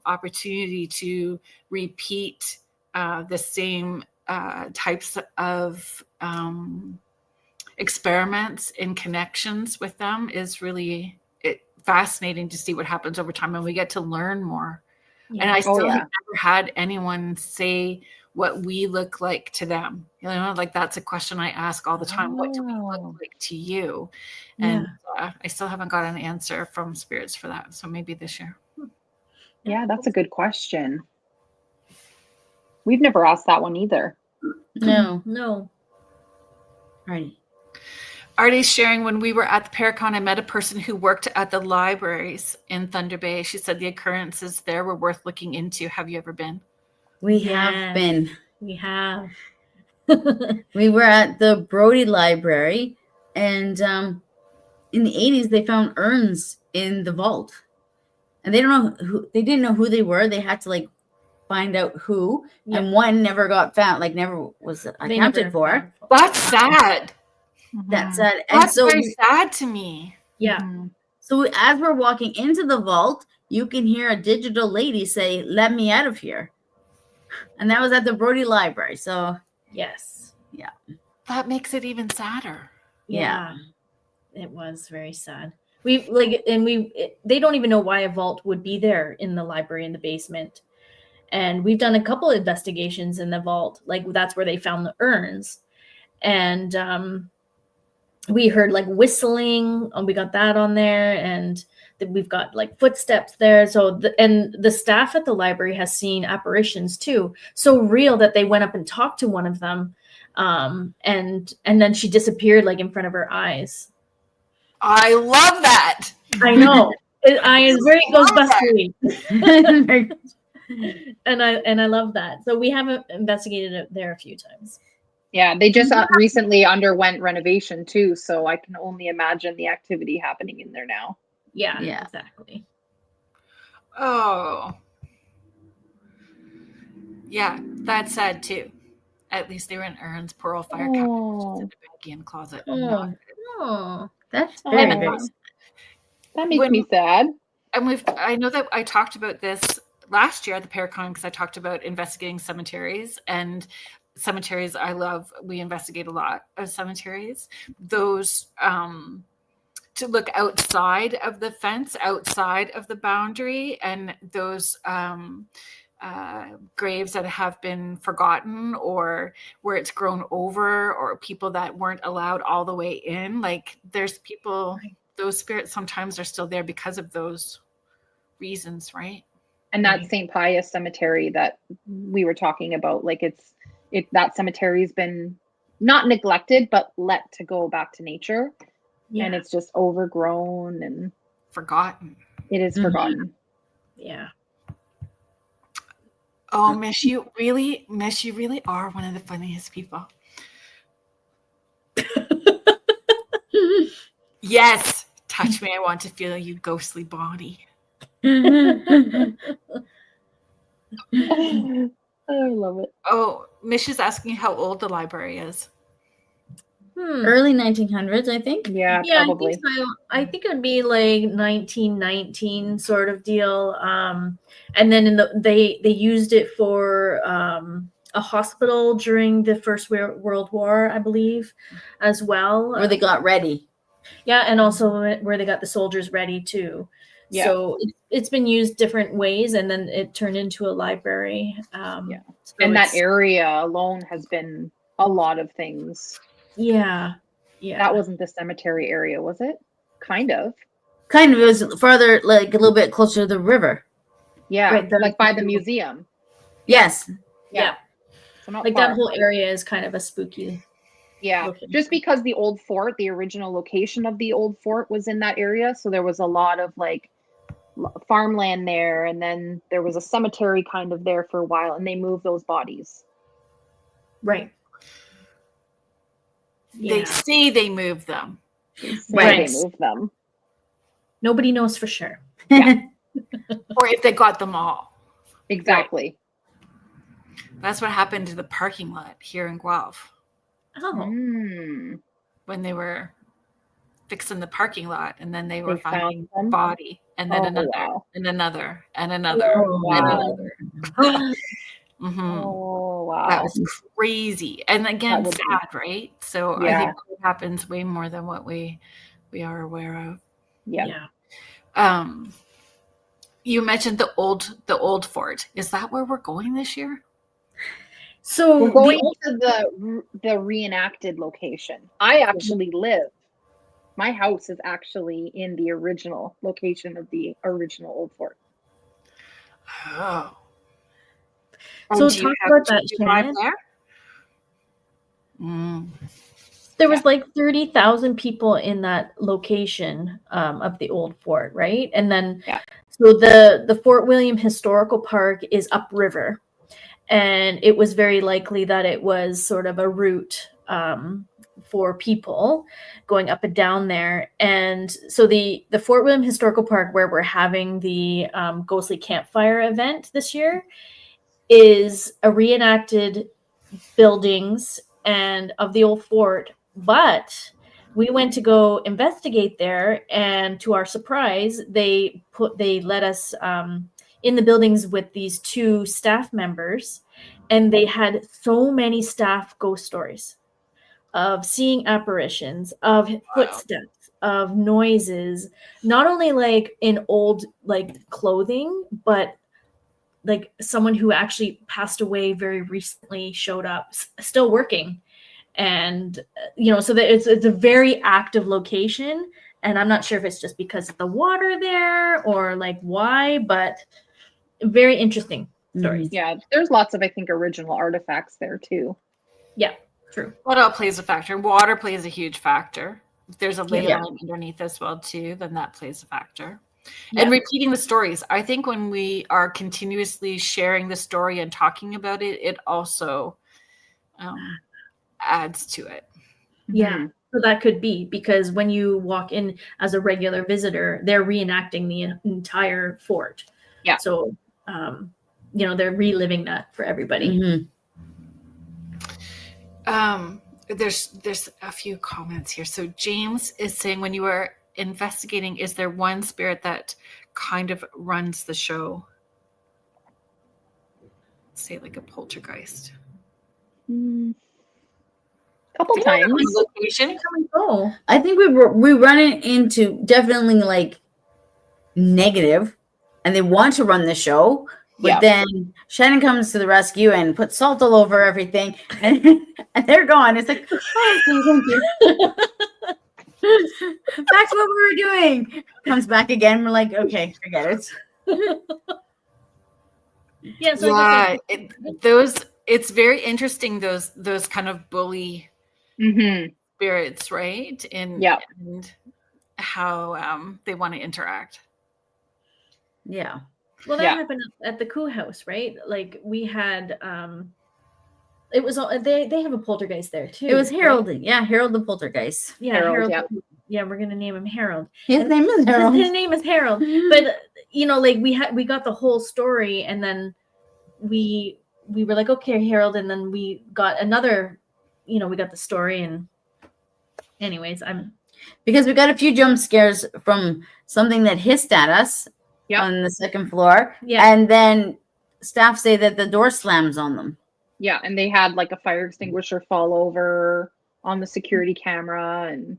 opportunity to repeat the same types of experiments in connections with them is really fascinating to see what happens over time, and we get to learn more. Yeah. And I still have never had anyone say what we look like to them. You know, like that's a question I ask all the time. What do we look like to you? And I still haven't got an answer from spirits for that. So maybe this year. Yeah, that's a good question. We've never asked that one either. No. Right. Artie's sharing, when we were at the Paracon, I met a person who worked at the libraries in Thunder Bay. She said the occurrences there were worth looking into. Have you ever been? We have been. We have. We were at the Brody Library, and in the 80s, they found urns in the vault. And they didn't know who they were. They had to like find out who, and one never got found, like never was accounted for. That's sad. That's sad. And That's very sad to me. Yeah. So as we're walking into the vault, you can hear a digital lady say, "Let me out of here." And that was at the Brody Library. So yes. Yeah. That makes it even sadder. Yeah. It was very sad. They don't even know why a vault would be there in the library in the basement. And we've done a couple of investigations in the vault. Like that's where they found the urns. And we heard like whistling, and we got that on there, and we've got like footsteps there. So the staff at the library has seen apparitions too, so real that they went up and talked to one of them, and then she disappeared like in front of her eyes. I love that. I know. It's very Ghostbustery. and I love that. So we have investigated it there a few times. Yeah, they just recently underwent renovation too, so I can only imagine the activity happening in there now. Yeah. Exactly. Oh. Yeah, that's sad too. At least they were in urns. Poor old fire captain in the baggy closet. Oh, that's very That makes me sad. And I know that I talked about this last year at the Paracon because I talked about investigating cemeteries, and cemeteries I love. We investigate a lot of cemeteries. Those to look outside of the fence, outside of the boundary, and those graves that have been forgotten or where it's grown over, or people that weren't allowed all the way in. Like there's people, those spirits sometimes are still there because of those reasons, right? And that St. Pius cemetery that we were talking about, like that cemetery's been not neglected, but let to go back to nature. Yeah. And it's just overgrown and forgotten. It is forgotten. Yeah. Oh, Mish, you really are one of the funniest people. Yes. Touch me. I want to feel you ghostly body. I love it. Oh, Mish is asking how old the library is. Early 1900s, I think. Yeah, Yeah, probably. I think so. I think it would be like 1919 sort of deal. And then they used it for a hospital during the First World War, I believe, as well. Where they got ready. Yeah, and also where they got the soldiers ready too. Yeah. So it's been used different ways, and then it turned into a library. Yeah. So And that it's- area alone has been a lot of things. Yeah. That wasn't the cemetery area, was it? Kind of. Kind of. It was farther, like a little bit closer to the river. Yeah, Right, like by the museum. Yes. Yeah. So not Like far. that whole area is kind of a spooky. Yeah, location. just because the old fort, the original location of the old fort was in that area, so there was a lot of like farmland there, and then there was a cemetery kind of there for a while, and they moved those bodies. Right. They Yeah. say they moved them. So Right. they moved them. Nobody knows for sure. Or if they got them all. Exactly. That's what happened to the parking lot here in Guelph Oh. Mm. when they were fixing the parking lot, and then they were They found finding them? body, and then Oh, another, wow. and another, and another, Oh, and wow. another. Mhm. Oh wow. That was crazy, and again, That would be- sad, right? So I Yeah. think it happens way more than what we are aware of. Yeah. You mentioned the old fort. Is that where we're going this year? So We're going to the reenacted location. I actually live. My house is actually in the original location of the original old fort. Oh. So Do you talk have about to that, drive Shannon. there? Mm. There was like 30,000 people in that location of the old fort, right? And then, Yeah. so the Fort William Historical Park is upriver, and it was very likely that it was sort of a route for people going up and down there. And so the Fort William Historical Park, where we're having the Ghostly Campfire event this year, is a reenacted buildings and of the old fort. But we went to go investigate there, and to our surprise, they let us in the buildings with these two staff members, and they had so many staff ghost stories of seeing apparitions, of footsteps, of noises, not only like in old like clothing, but like someone who actually passed away very recently showed up, still working. And so that it's a very active location, and I'm not sure if it's just because of the water there or like why, but very interesting stories. Yeah, there's lots of, I think, original artifacts there too. Yeah, true. What else plays a factor? Water plays a huge factor. If there's a ley Yeah. line underneath as well too, then that plays a factor. Yeah. And repeating the stories. I think when we are continuously sharing the story and talking about it, it also adds to it. Yeah. Mhm. So that could be because when you walk in as a regular visitor, they're reenacting the entire fort. Yeah. So, they're reliving that for everybody. Mm-hmm. There's a few comments here. So James is saying, when you are investigating, is there one spirit that kind of runs the show? Say like a poltergeist. Couple times. Location. Oh, I think we run it into definitely like negative, and they want to run the show, but Yeah. then Shannon comes to the rescue and puts salt all over everything, and they're gone. It's like, oh, thank you. Back to what we were doing. Comes back again. We're like, okay, forget it. yeah. So Yeah, it's very interesting. Those kind of bully Mm-hmm. spirits, right? And how they want to interact. Yeah. Well, that Yeah. happened at the Coo House, right? Like we had, it was all they have a poltergeist there too. It was right? Harold. Yeah, Harold the Poltergeist. Yeah, Harold, Harold. yeah. Yeah, we're gonna name him Harold. His name is Harold. His name is Harold. But you know, like we got the whole story, and then we were like, okay, Harold, and then we got another, you know, we got the story, and anyways, because we got a few jump scares from something that hissed at us on the second floor. Yeah. And then staff say that the door slams on them. Yeah, and they had like a fire extinguisher fall over on the security camera, and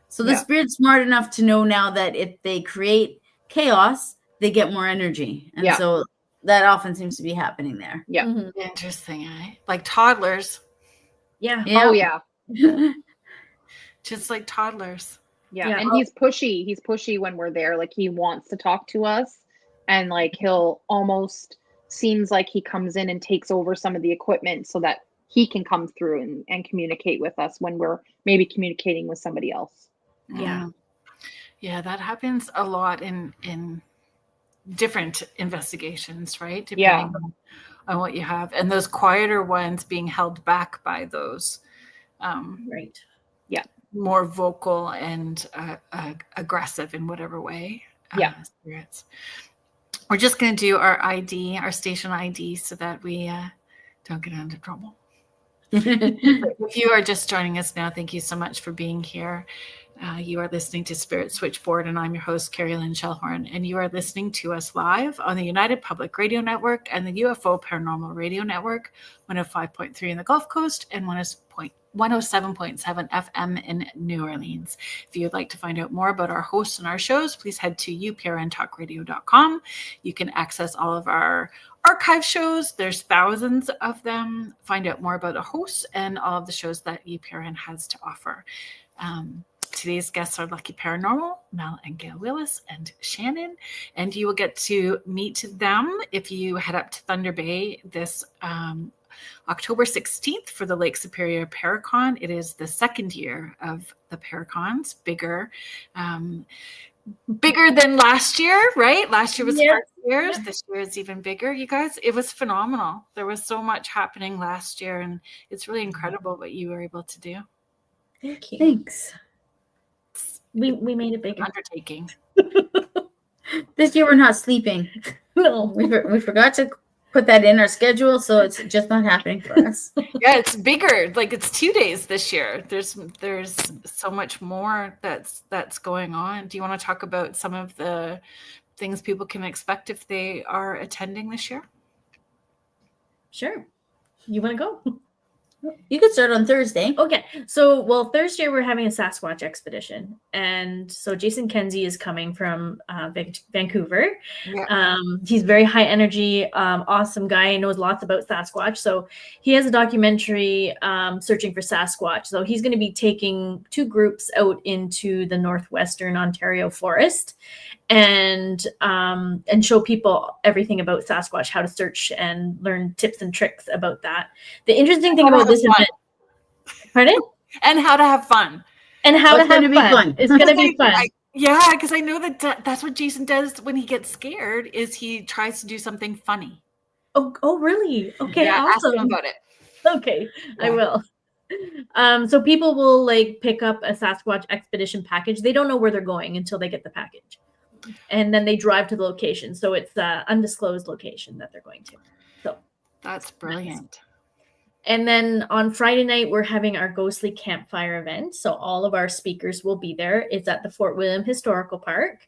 so the spirit's smart enough to know now that if they create chaos, they get more energy. And so that often seems to be happening there. Yeah. Mm-hmm. Interesting, eh? Like toddlers. Yeah. Oh yeah. Just like toddlers. Yeah. And he's pushy. He's pushy when we're there. Like he wants to talk to us, and like he'll almost seems like he comes in and takes over some of the equipment so that he can come through and communicate with us when we're maybe communicating with somebody else. Yeah. Yeah, that happens a lot in different investigations, right? Depending on what you have. And those quieter ones being held back by those Right. more vocal and aggressive in whatever way. Spirits. We're just going to do our ID, our station ID, so that we don't get into trouble. If you are just joining us now, thank you so much for being here. You are listening to Spirit Switchboard, and I'm your host, Carrie Lynn Shellhorn, and you are listening to us live on the United Public Radio Network and the UFO Paranormal Radio Network, 105.3 in the Gulf Coast and 107.7 FM in New Orleans. If you'd like to find out more about our hosts and our shows, please head to uprntalkradio.com. You can access all of our archive shows. There's thousands of them. Find out more about the hosts and all of the shows that UPRN has to offer. Today's guests are Lucky Paranormal, Mel and Gail Willis, and Shannon. And you will get to meet them if you head up to Thunder Bay this October 16th for the Lake Superior Paracon. It is the second year of the Paracons, bigger than last year, right? Last year was the first year. This year is even bigger. You guys, it was phenomenal. There was so much happening last year, and it's really incredible what you were able to do. Thank you. Thanks. We made it bigger. Undertaking. This year we're not sleeping. No. We forgot to put that in our schedule, so it's just not happening for us. Yeah, it's bigger. Like it's 2 days this year. There's so much more that's going on. Do you want to talk about some of the things people can expect if they are attending this year? Sure. You want to go? You could start on Thursday. Okay. So, Thursday we're having a Sasquatch expedition. And so Jason Kenzie is coming from Vancouver. Yeah. He's very high energy, awesome guy. He knows lots about Sasquatch. So he has a documentary searching for Sasquatch. So he's going to be taking 2 groups out into the northwestern Ontario forest and show people everything about Sasquatch, how to search and learn tips and tricks about that. The interesting thing about this event, pardon? And how to have fun. And how to have fun. It's going to be fun. Yeah, because I know that's what Jason does when he gets scared, is he tries to do something funny. Oh, really? Okay, yeah, awesome. Ask him about it. Okay, yeah. I will. So people will like pick up a Sasquatch expedition package. They don't know where they're going until they get the package. And then they drive to the location. So it's an undisclosed location that they're going to. So that's brilliant. And then on Friday night, we're having our ghostly campfire event. So all of our speakers will be there. It's at the Fort William Historical Park.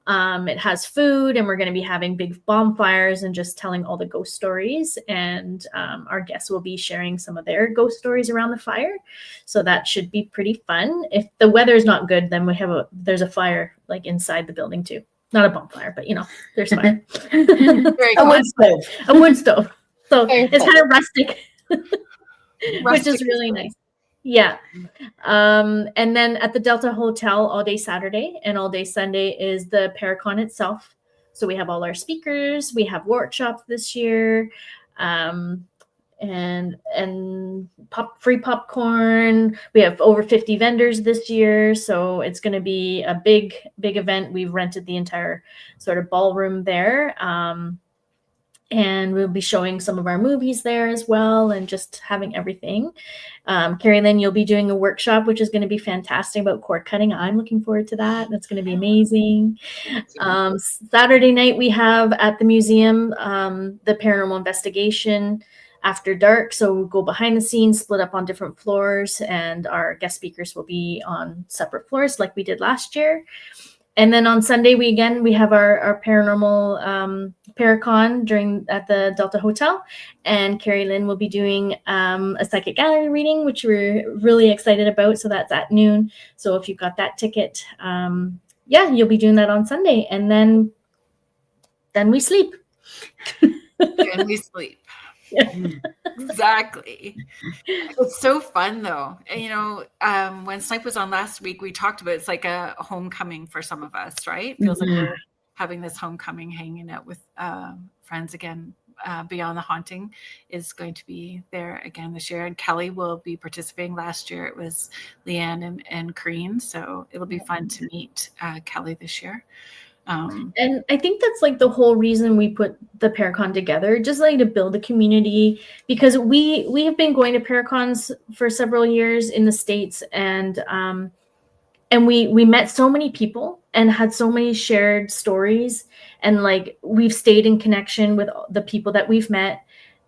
It has food, and we're going to be having big bonfires and just telling all the ghost stories. And our guests will be sharing some of their ghost stories around the fire. So that should be pretty fun. If the weather is not good, then there's a fire like inside the building too. Not a bonfire, but there's fire. A wood stove. A wood stove. So it's kind of rustic. Which is really nice. Yeah. And then at the Delta Hotel all day Saturday and all day Sunday is the Paracon itself. So we have all our speakers. We have workshops this year. And free popcorn. We have over 50 vendors this year. So it's going to be a big event. We've rented the entire sort of ballroom there. And we'll be showing some of our movies there as well, and just having everything. Carrie Lynn, you'll be doing a workshop, which is going to be fantastic, about cord cutting. I'm looking forward to that. That's going to be amazing. Saturday night, we have at the museum the paranormal investigation after dark. So we'll go behind the scenes, split up on different floors, and our guest speakers will be on separate floors like we did last year. And then on Sunday, we have our paranormal Paracon at the Delta Hotel, and Carrie Lynn will be doing a psychic gallery reading, which we're really excited about. So that's at noon. So if you've got that ticket, you'll be doing that on Sunday, and then we sleep. Then we sleep. Yeah. Exactly. It's so fun though. And, when Snipe was on last week, we talked about it's like a homecoming for some of us, right? It feels like we're having this homecoming, hanging out with friends again. Beyond the Haunting is going to be there again this year, and Kelly will be participating. Last year it was Leanne and Kareen, so it'll be fun to meet Kelly this year. And I think that's like the whole reason we put the Paracon together, just like to build a community, because we have been going to Paracons for several years in the States, and we met so many people and had so many shared stories, and like we've stayed in connection with the people that we've met.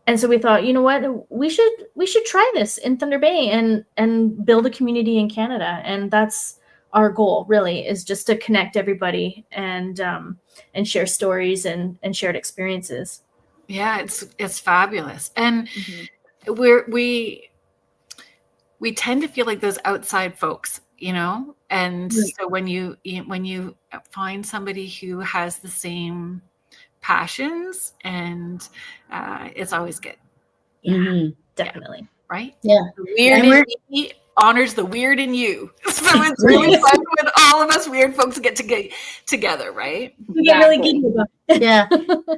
And so we thought, you know what, we should try this in Thunder Bay and build a community in Canada. And that's our goal, really, is just to connect everybody and share stories and shared experiences. Yeah, it's fabulous. And we tend to feel like those outside folks, and so when you find somebody who has the same passions, and it's always good. Yeah, definitely. Right? Yeah. The weird in me honors the weird in you. So it's really fun when all of us weird folks get together, right? We get really giddy about it. Yeah.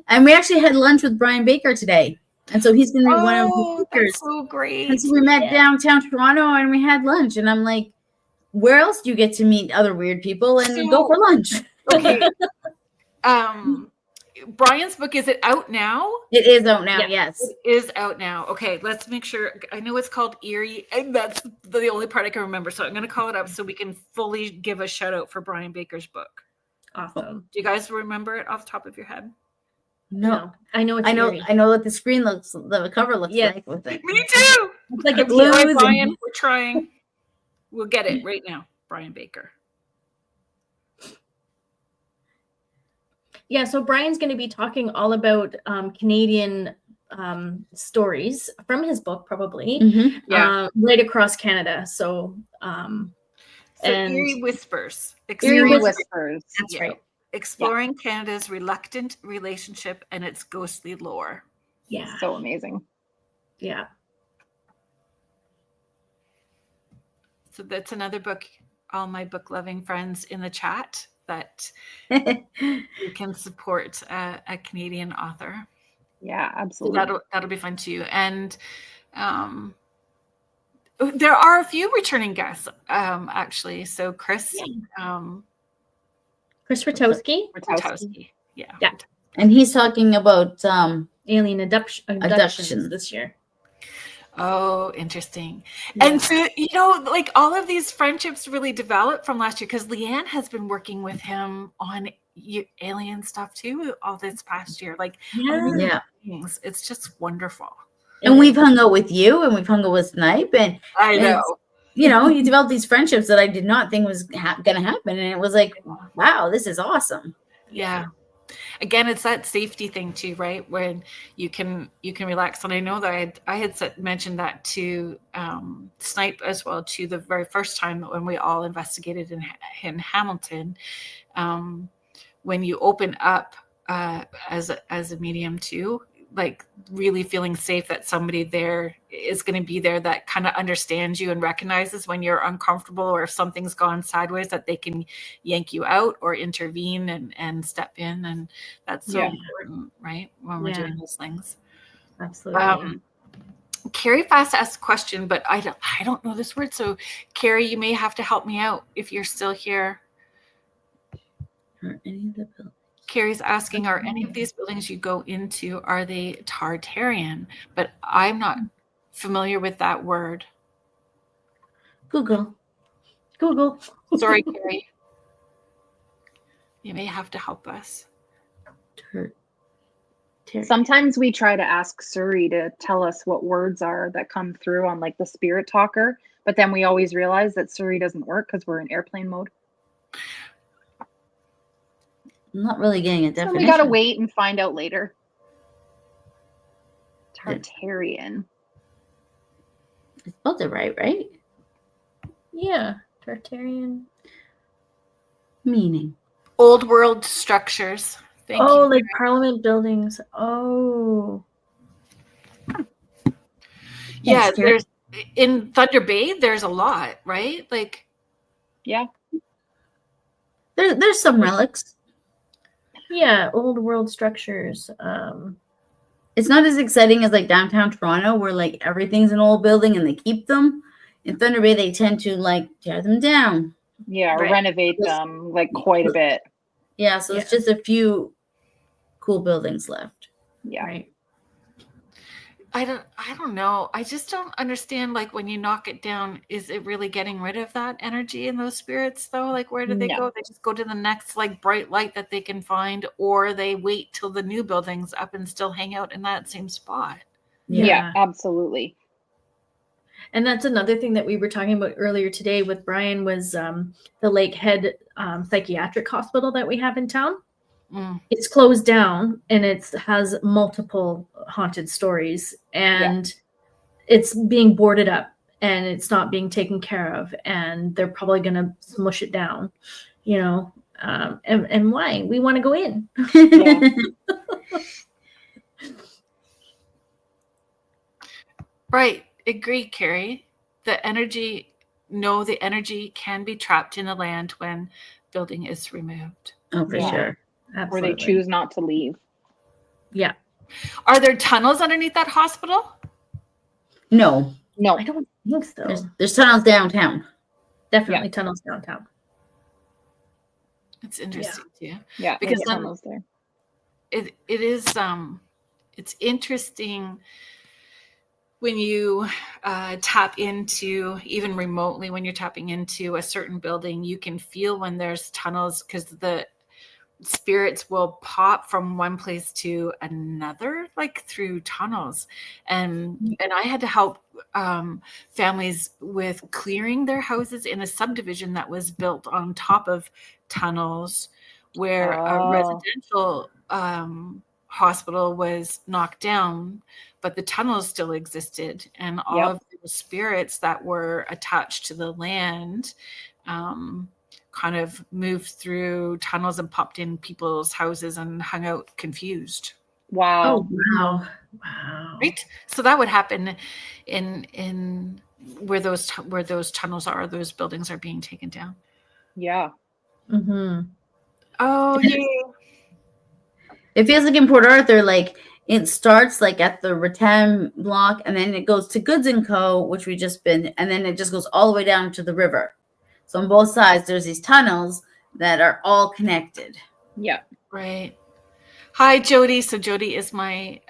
And we actually had lunch with Brian Baker today. And so he's going to be one of the speakers. That's so great. And so we met downtown Toronto and we had lunch. And I'm like, where else do you get to meet other weird people and go for lunch? Okay. Brian's book, is it out now? It is out now, yes. It is out now. Okay, let's make sure. I know it's called Eerie, and that's the only part I can remember. So I'm going to call it up so we can fully give a shout out for Brian Baker's book. Awesome. Do you guys remember it off the top of your head? No. I know it's eerie. I know what the screen looks, the cover looks like with it. Me too. It's like a blue. Brian, we're trying. We'll get it right now. Brian Baker. Yeah, so Brian's going to be talking all about Canadian stories from his book, probably, right across Canada. So, Eerie Whispers. Eerie Whispers. That's right. Exploring Canada's reluctant relationship and its ghostly lore. Yeah. So amazing. Yeah. So that's another book, all my book loving friends in the chat, that you can support a Canadian author. Yeah, absolutely. So that'll be fun too. And there are a few returning guests, actually. So Chris Rotowski. Yeah. And he's talking about alien abductions this year. Oh, interesting. Yeah. And so, like all of these friendships really developed from last year, because Leanne has been working with him on alien stuff too all this past year. Like, things. It's just wonderful. And we've hung out with you, and we've hung out with Snipe, and I know. You develop these friendships that I did not think was going to happen, and it was like, wow, this is awesome. Yeah. Again, it's that safety thing too, right? When you can relax. And I know that I had mentioned that to Snipe as well, too, the very first time when we all investigated in Hamilton. When you open up as a medium too, like really feeling safe that somebody there is going to be there that kind of understands you and recognizes when you're uncomfortable, or if something's gone sideways, that they can yank you out or intervene and step in. And that's so important, right? When we're doing those things. Absolutely. Carrie Fast asked a question, but I don't know this word. So Carrie, you may have to help me out if you're still here. Carrie's asking, are any of these buildings you go into, are they Tartarian? But I'm not familiar with that word. Google. Sorry, Carrie. You may have to help us. Sometimes we try to ask Suri to tell us what words are that come through on like the spirit talker, but then we always realize that Suri doesn't work because we're in airplane mode. I'm not really getting a So definition. we gotta wait and find out later. Tartarian. I spelled it right? Yeah, Tartarian. Meaning. Old world structures. Thank you. Like Parliament buildings. Oh. Yeah, Thanks, Carrie. there's in Thunder Bay, there's a lot, right? Like, Yeah. There's some relics. Yeah, old world structures. It's not as exciting as like downtown Toronto, where like everything's an old building and they keep them. In Thunder Bay, they tend to like tear them down. Yeah, Right. renovate them like quite a bit. Yeah, so it's just a few cool buildings left. Yeah. Right. I don't know. I just don't understand, like, when you knock it down, is it really getting rid of that energy in those spirits though? Like, where do they No. go? They just go to the next like bright light that they can find, or they wait till the new building's up and still hang out in that same spot. Yeah, absolutely. And that's another thing that we were talking about earlier today with Brian was the Lakehead psychiatric hospital that we have in town. It's closed down and it has multiple haunted stories, and it's being boarded up and it's not being taken care of, and they're probably going to smush it down, you know. And why? We want to go in. Yeah. Right. Agree, Carrie. The energy can be trapped in the land when building is removed. Oh, for Yeah. sure. Absolutely. Or they choose not to leave. Yeah. Are there tunnels underneath that hospital? No, No. I don't think so. there's tunnels downtown. Definitely tunnels downtown. It's interesting too. Yeah, Because there's then- tunnels there. It is it's interesting when you tap into, even remotely, when you're tapping into a certain building, you can feel when there's tunnels, because the spirits will pop from one place to another, like through tunnels. And I had to help families with clearing their houses in a subdivision that was built on top of tunnels, where a residential hospital was knocked down, but the tunnels still existed, and all of the spirits that were attached to the land kind of moved through tunnels and popped in people's houses and hung out confused. Wow. Oh, wow. Right? So that would happen in where those tunnels are, those buildings are being taken down. Yeah. Mm-hmm. Oh, yay. It feels like in Port Arthur, like it starts like at the Rattan block, and then it goes to Goods & Co., which we just been, and then it just goes all the way down to the river. So on both sides, there's these tunnels that are all connected. Yeah. Right. Hi, Jody. So Jody is my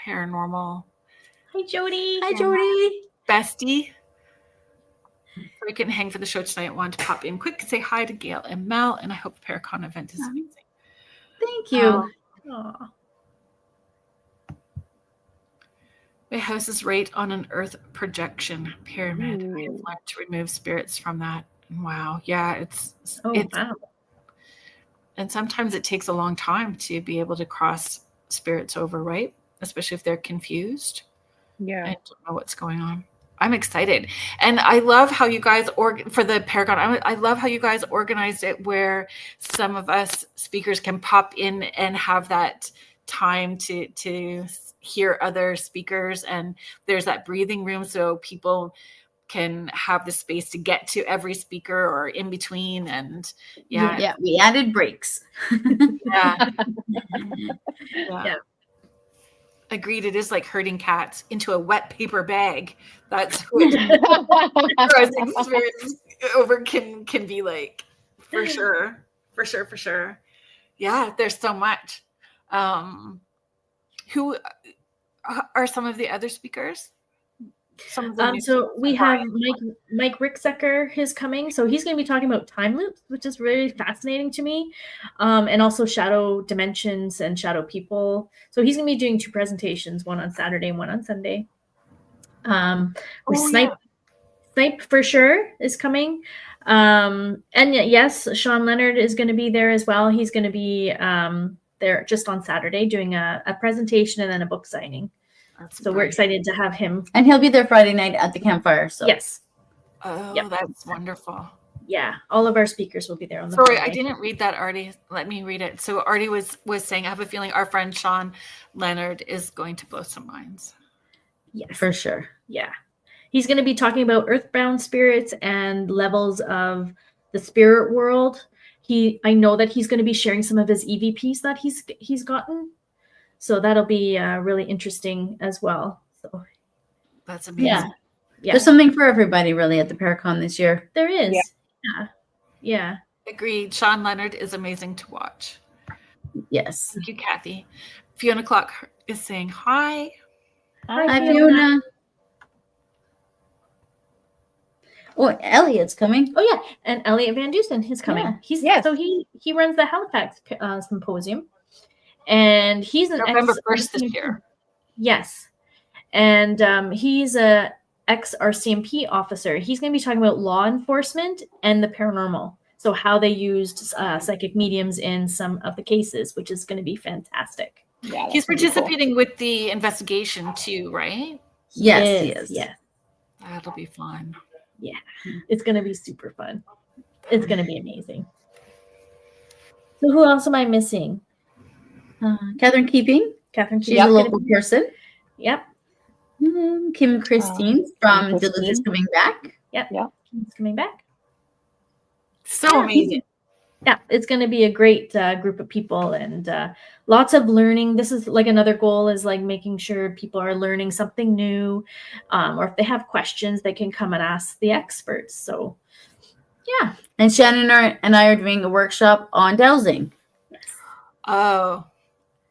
paranormal Hi, Jody. Hi, Jody. bestie. So I couldn't hang for the show tonight. I wanted to pop in quick, say hi to Gail and Mel, and I hope the Paracon event is amazing. Thank you. Aw. My house is right on an earth projection pyramid. I have Ooh. learned to remove spirits from that. Wow. Yeah, it's Wow. and sometimes it takes a long time to be able to cross spirits over, right? Especially if they're confused Yeah. and don't know what's going on. I'm excited. And I love how you guys for the Paracon, I love how you guys organized it where some of us speakers can pop in and have that time to hear other speakers, and there's that breathing room so people can have the space to get to every speaker or in between. And Yeah, we added breaks. yeah. Yeah. Agreed. It is like herding cats into a wet paper bag. That's what crossing spirits over can be like, for sure. Yeah, there's so much. Who are some of the other speakers? Some of the new So we have Brian. Mike Ricksecker is coming. So he's going to be talking about time loops, which is really fascinating to me, and also shadow dimensions and shadow people. So he's going to be doing 2 presentations, one on Saturday and one on Sunday. Snipe for sure is coming. And yes, Sean Leonard is going to be there as well. He's going to be there just on Saturday doing a presentation and then a book signing. So we're excited to have him. And he'll be there Friday night at the campfire. So yes. Oh, Yep. That's wonderful. Yeah, all of our speakers will be there on the Sorry, Friday. I didn't read that, Artie. Let me read it. So Artie was saying, I have a feeling our friend Sean Leonard is going to blow some minds. Yes. for sure. Yeah. He's going to be talking about earthbound spirits and levels of the spirit world. I know that he's going to be sharing some of his EVPs that he's gotten. So that'll be really interesting as well. So That's amazing. yeah. There's something for everybody really at the Paracon this year. There is. Yeah. Yeah. Agreed. Sean Leonard is amazing to watch. Yes. Thank you, Kathy. Fiona Clark is saying hi. Hi, Fiona. Oh, Elliot's coming. Oh yeah, and Elliot Van Dusen is coming. Yeah. He runs the Halifax symposium, and he's an November 1st this year. Yes, and he's a ex RCMP officer. He's going to be talking about law enforcement and the paranormal. So how they used psychic mediums in some of the cases, which is going to be fantastic. Yeah, He's participating with the investigation too, right? Yes, he is. Yeah, That'll be fun. yeah. It's going to be super fun. It's going to be amazing. So who else am I missing? Catherine Keeping. Catherine. She's a local person. Yep. Kim Christine from Christine. Duluth is coming back. Yep. Kim's coming back. So amazing. Yeah, it's going to be a great group of people and lots of learning. This is like another goal is like making sure people are learning something new, or if they have questions, they can come and ask the experts. So, yeah. And Shannon and I are doing a workshop on dowsing. Oh,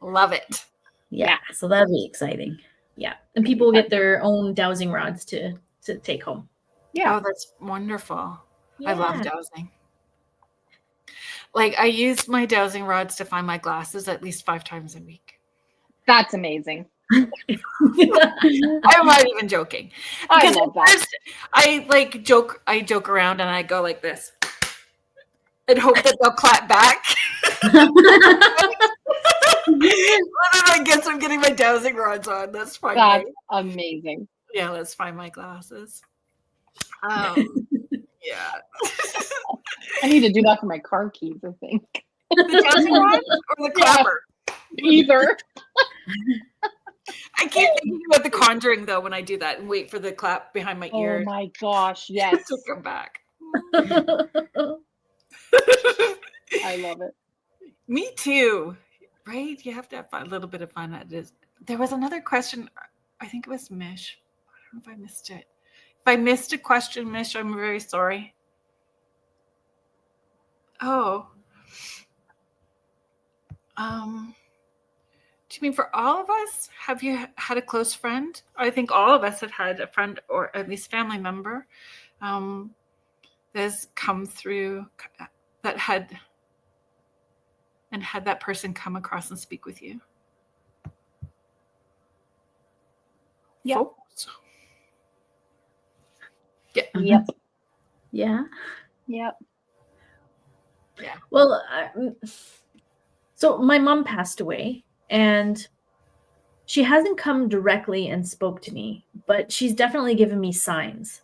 love it. Yeah. So that'll be exciting. Yeah, and people will get their own dowsing rods to take home. Yeah. Oh, that's wonderful. Yeah. I love dowsing. Like I use my dowsing rods to find my glasses at least 5 times a week. That's amazing. I'm not even joking. I Because love at that. first I joke around and I go like this and hope that they'll clap back. And then I guess I'm getting my dowsing rods on. Let's find That's amazing. let's find my glasses. Yeah. I need to do that for my car keys, I think. The dowsing rod or the clapper? Either. I keep thinking about The Conjuring though when I do that and wait for the clap behind my Oh ear my gosh, yes. to come back. I love it. Me too. Right? You have to have a little bit of fun at this. There was another question. I think it was Mish. I don't know if I missed it. If I missed a question, Mish, I'm very sorry. Oh. Do you mean for all of us? Have you had a close friend? I think all of us have had a friend or at least family member that's come through that had that person come across and speak with you. Yep. Folks? Yeah. Yep. Yeah. Yep. Yeah. Well, so my mom passed away, and she hasn't come directly and spoke to me, but she's definitely given me signs.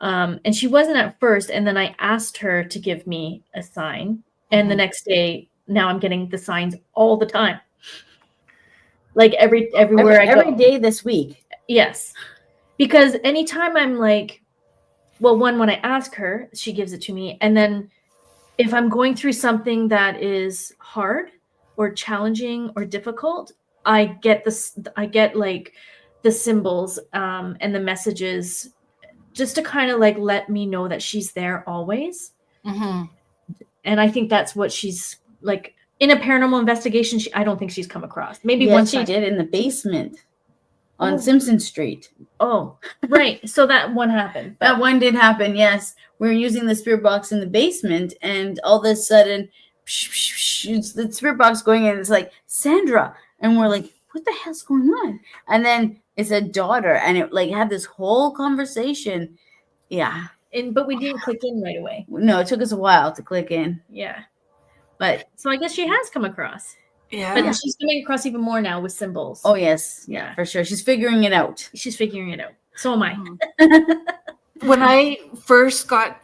And she wasn't at first, and then I asked her to give me a sign, and the next day, now I'm getting the signs all the time. Like everywhere I go. Every day this week. Yes. Because anytime I'm like, well, when I ask her, she gives it to me. And then if I'm going through something that is hard or challenging or difficult, I get like the symbols and the messages just to kind of like let me know that she's there always. Mm-hmm. And I think that's what she's like in a paranormal investigation, I don't think she's come across. Maybe Yeah, one she time. did in the basement on Oh. Simpson Street. Oh, right. So that one happened. That one did happen, yes. We were using the spirit box in the basement, and all of a sudden, it's the spirit box going in. It's like, Sandra. And we're like, what the hell's going on? And then it's a daughter, and it like had this whole conversation. Yeah. But we didn't click in right away. No, it took us a while to click in. Yeah. But so I guess she has come across. Yeah. But she's coming across even more now with symbols. Oh, yes. Yeah. For sure. She's figuring it out. She's figuring it out. So am I. When I first got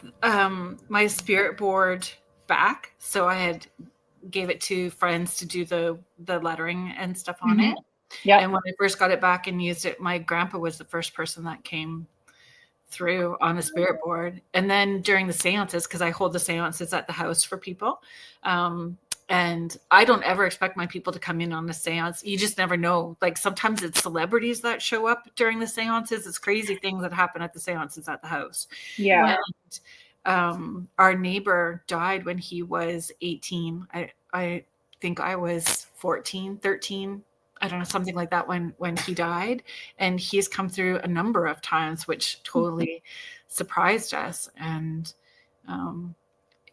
my spirit board back, so I had gave it to friends to do the lettering and stuff on it. Yeah. And when I first got it back and used it, my grandpa was the first person that came through on the spirit board. And then during the seances, because I hold the seances at the house for people, and I don't ever expect my people to come in on the seance. You just never know. Like sometimes it's celebrities that show up during the seances. It's crazy things that happen at the seances at the house. Yeah. And our neighbor died when he was 18. I think I was 14, 13. I don't know, something like that when he died. And he's come through a number of times, which totally surprised us. And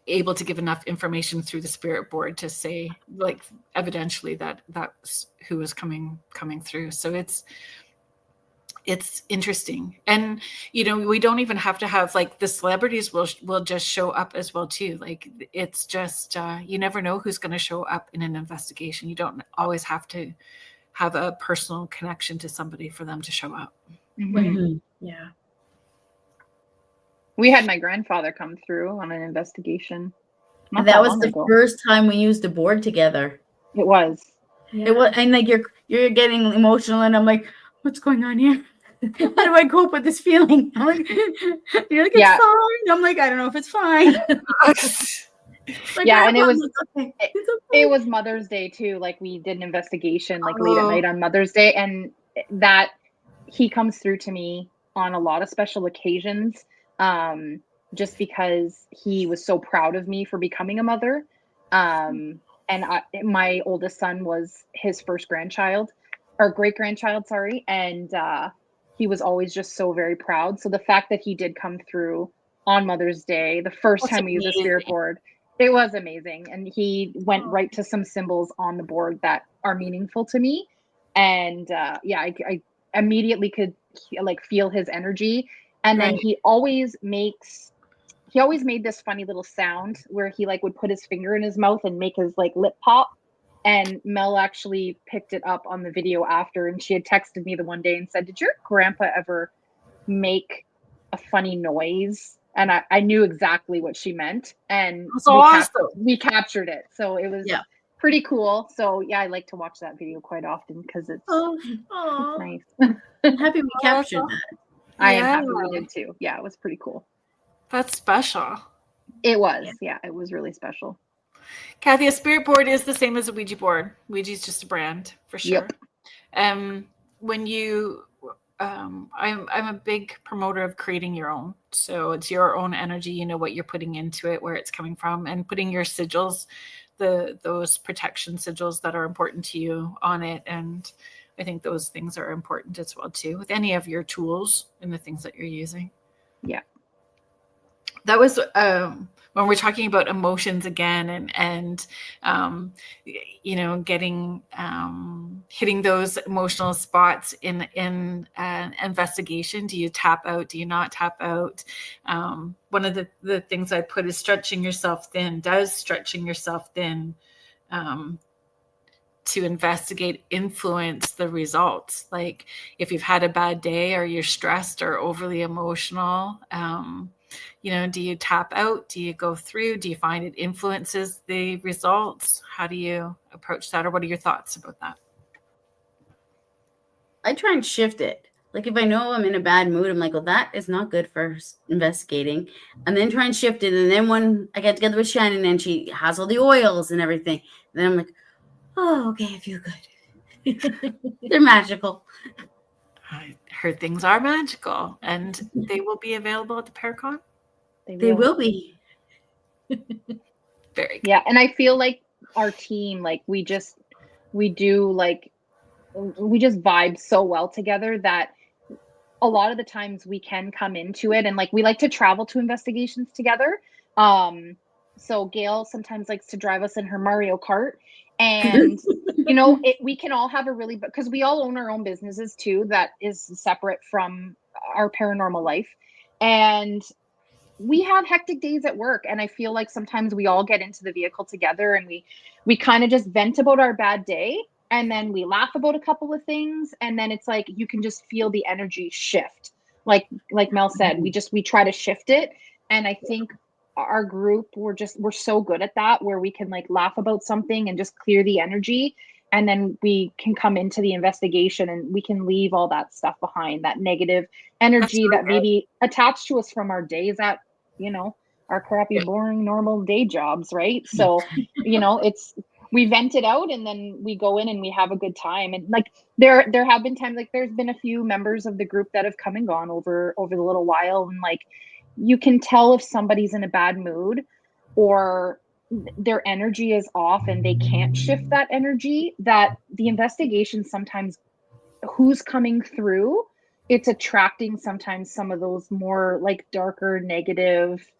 able to give enough information through the spirit board to say, like, evidentially that's who is coming through. So it's interesting. And we don't even have to have, like, the celebrities will just show up as well too. Like, it's just you never know who's going to show up in an investigation. You don't always have to have a personal connection to somebody for them to show up. Mm-hmm. Yeah. We had my grandfather come through on an investigation. And that was the first time we used the board together. It was. Yeah. It was, and like you're getting emotional, and I'm like, what's going on here? How do I cope with this feeling? I'm like, you're like, it's fine. I'm like, I don't know if it's fine. Like, yeah, and it was okay. It was Mother's Day too. Like, we did an investigation like late at night on Mother's Day, and that he comes through to me on a lot of special occasions. Just because he was so proud of me for becoming a mother. And my oldest son was his first grandchild, or great-grandchild, sorry. And he was always just so very proud. So the fact that he did come through on Mother's Day, the first time we used the spirit board, it was amazing. And he went right to some symbols on the board that are meaningful to me. And I immediately could like feel his energy. And then he always made this funny little sound where he like would put his finger in his mouth and make his like lip pop. And Mel actually picked it up on the video after, and she had texted me the one day and said, "Did your grandpa ever make a funny noise?" And I knew exactly what she meant. And we captured it. So it was pretty cool. So yeah, I like to watch that video quite often because it's nice. I'm happy we captured that. I am happy we did too. Yeah, it was pretty cool. That's special. It was. Yeah, it was really special. Kathy, a spirit board is the same as a Ouija board. Ouija's just a brand for sure. Yep. When you, I'm a big promoter of creating your own. So it's your own energy. You know what you're putting into it, where it's coming from, and putting your sigils, those protection sigils that are important to you on it. And I think those things are important as well too, with any of your tools and the things that you're using. Yeah. That was when we're talking about emotions again, and getting hitting those emotional spots in an investigation. Do you tap out? Do you not tap out? One of the things I put is stretching yourself thin. Does stretching yourself thin to investigate influence the results? Like if you've had a bad day, or you're stressed or overly emotional, do you tap out? Do you go through? Do you find it influences the results? How do you approach that? Or what are your thoughts about that? I try and shift it. Like if I know I'm in a bad mood, I'm like, well, that is not good for investigating. And then try and shift it. And then when I get together with Shannon and she has all the oils and everything, then I'm like, oh, okay, I feel good. They're magical. I heard things are magical, and they will be available at the Paracon. They will be. Very good. Yeah, and I feel like our team, like we just vibe so well together that a lot of the times we can come into it, and like we like to travel to investigations together. So Gail sometimes likes to drive us in her Mario Kart, and we can all have a really, because we all own our own businesses too, that is separate from our paranormal life, and we have hectic days at work, and I feel like sometimes we all get into the vehicle together and we kind of just vent about our bad day, and then we laugh about a couple of things, and then it's like you can just feel the energy shift. Like Mel said, we try to shift it, and I think our group, we're so good at that, where we can like laugh about something and just clear the energy, and then we can come into the investigation and we can leave all that stuff behind, that negative energy that maybe attached to us from our days at our crappy, boring, normal day jobs, right? So we vent it out, and then we go in and we have a good time. And like there have been times, like there's been a few members of the group that have come and gone over the little while, and like you can tell if somebody's in a bad mood or their energy is off and they can't shift that energy, that the investigation sometimes, who's coming through, it's attracting sometimes some of those more like darker, negative,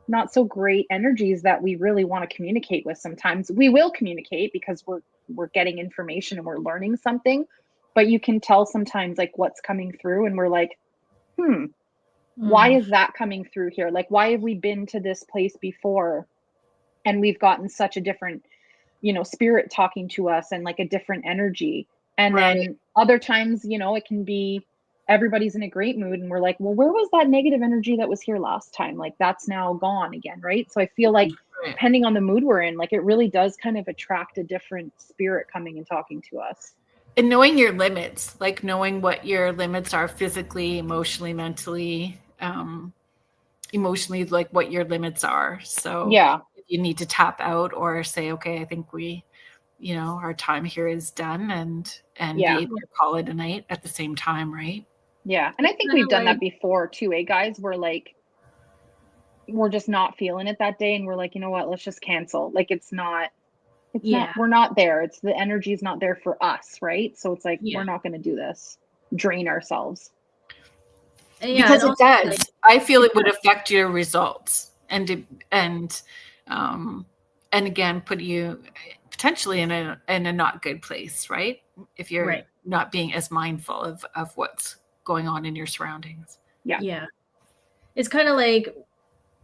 not so great energies that we really want to communicate with. Sometimes we will communicate because we're getting information and we're learning something, but you can tell sometimes like what's coming through, and we're like, why is that coming through here? Like, why have we been to this place before and we've gotten such a different, spirit talking to us and like a different energy? And then other times, it can be everybody's in a great mood and we're like, well, where was that negative energy that was here last time? Like that's now gone again, right? So I feel like depending on the mood we're in, like it really does kind of attract a different spirit coming and talking to us. And knowing your limits, like knowing what your limits are physically, emotionally, mentally, like what your limits are. So if you need to tap out or say, okay, I think our time here is done, and be able to call it a night at the same time, right? Yeah. And I think we've done that before too, guys? We're like, we're just not feeling it that day, and we're like, you know what, let's just cancel. Like we're not there. It's the energy is not there for us, right? So it's like we're not going to do this, drain ourselves. Because it does. I feel it would affect your results, and again put you potentially in a not good place, right? If you're not being as mindful of what's going on in your surroundings. Yeah. It's kind of like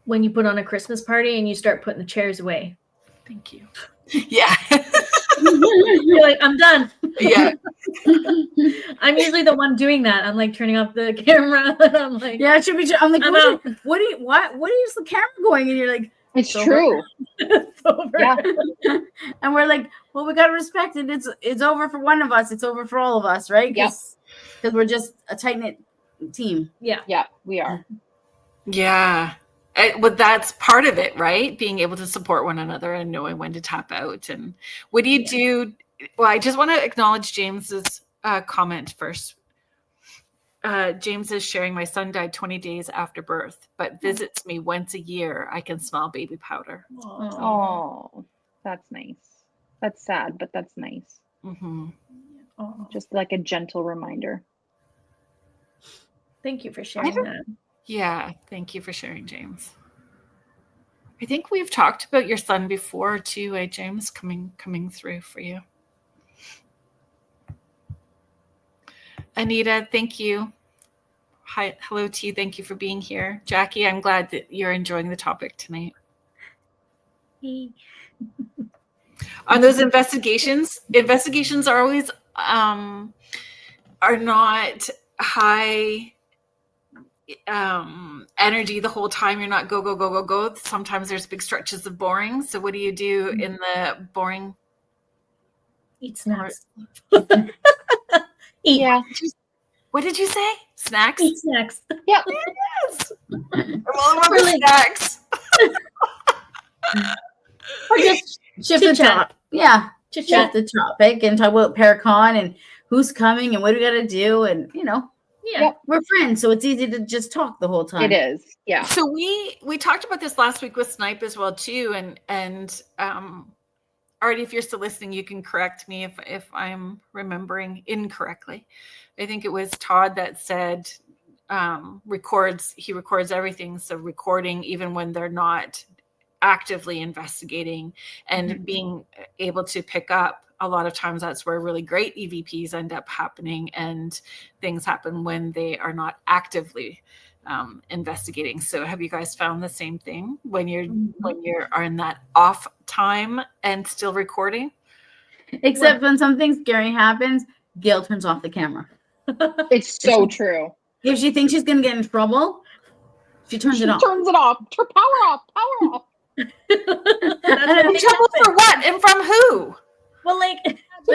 when you put on a Christmas party and you start putting the chairs away. Thank you. Yeah. You're like, I'm done. Yeah. I'm usually the one doing that. I'm like turning off the camera, and I'm like, it should be. I'm like, what is the camera going? And you're like, it's true. It's over. Yeah. And we're like, well, we gotta respect it. It's over for one of us. It's over for all of us, right? Because we're just a tight knit team. Yeah. Yeah, we are. Yeah. Well, that's part of it, right? Being able to support one another and knowing when to tap out. And what do you do? Well, I just want to acknowledge James's comment first. James is sharing, my son died 20 days after birth, but visits me once a year. I can smell baby powder. Oh, that's nice. That's sad, but that's nice. Mm-hmm. Just like a gentle reminder. Thank you for sharing that. Yeah, thank you for sharing, James. I think we've talked about your son before too, James, coming through for you. Anita, thank you. Hi, hello to you. Thank you for being here. Jackie, I'm glad that you're enjoying the topic tonight. Hey. On those investigations are always are not high energy the whole time. You're not go. Sometimes there's big stretches of boring. So what do you do in the boring? Eat snacks. Yeah. What did you say? Snacks? Eat snacks. Yeah. Yes. I'm all about the snacks. Or just shift the top. Yeah. Just shift the topic and talk about Paracon and who's coming and what we got to do. And, we're friends. So it's easy to just talk the whole time. It is. Yeah. So we talked about this last week with Snipe as well too. And Artie, if you're still listening, you can correct me if I'm remembering incorrectly. I think it was Todd that said he records everything. So recording even when they're not actively investigating and being able to pick up. A lot of times that's where really great EVPs end up happening, and things happen when they are not actively investigating. So have you guys found the same thing when you're in that off time and still recording? Except when something scary happens, Gail turns off the camera. It's so true. If she thinks she's gonna get in trouble, she turns it off. Turns it off. Power off. Power off. In trouble for what and from who? Well, like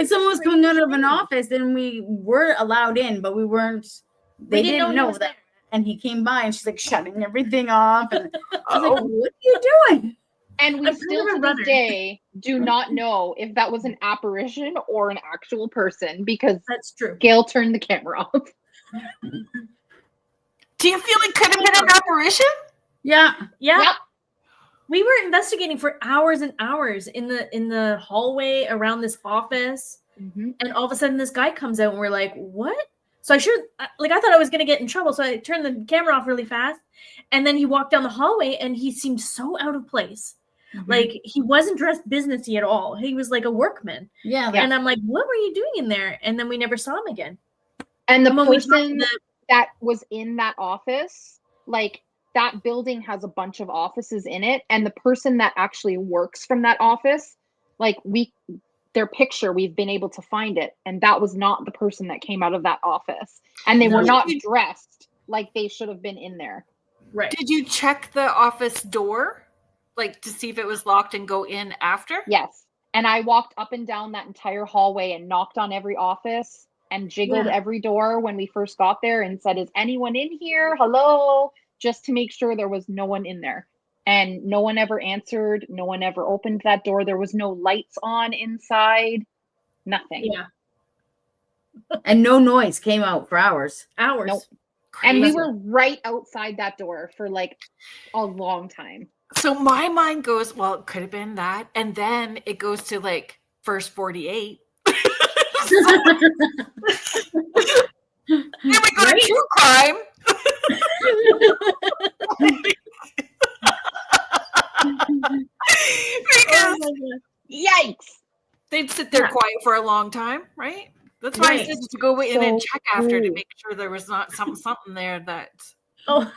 someone was coming out of an office and we were allowed in, but we weren't. They didn't know that. And he came by and she's like shutting everything off. And I was like, "What are you doing?" And we still to this day do not know if that was an apparition or an actual person, because that's true. Gail turned the camera off. Do you feel it could have been an apparition? Yeah. Yep. We were investigating for hours and hours in the hallway around this office, and all of a sudden this guy comes out and we're like, "What?" So I thought I was gonna get in trouble, so I turned the camera off really fast, and then he walked down the hallway and he seemed so out of place. Like he wasn't dressed businessy at all. He was like a workman. Yeah. And I'm like, "What were you doing in there?" And then we never saw him again. And the person that was in that office, like, that building has a bunch of offices in it, and the person that actually works from that office, like, their picture, we've been able to find it, and that was not the person that came out of that office, and they were not dressed like they should have been in there. Right. Did you check the office door, like, to see if it was locked and go in after? Yes. And I walked up and down that entire hallway and knocked on every office and jiggled every door when we first got there and said, "Is anyone in here? Hello?" Just to make sure there was no one in there. And no one ever answered. No one ever opened that door. There was no lights on inside. Nothing. Yeah. And no noise came out for hours. Nope. And we were right outside that door for like a long time. So my mind goes, well, it could have been that. And then it goes to like first 48. Here we go to true crime. Because yikes, they'd sit there quiet for a long time, right? That's why I said to go in and check after to make sure there was not something there that. Oh,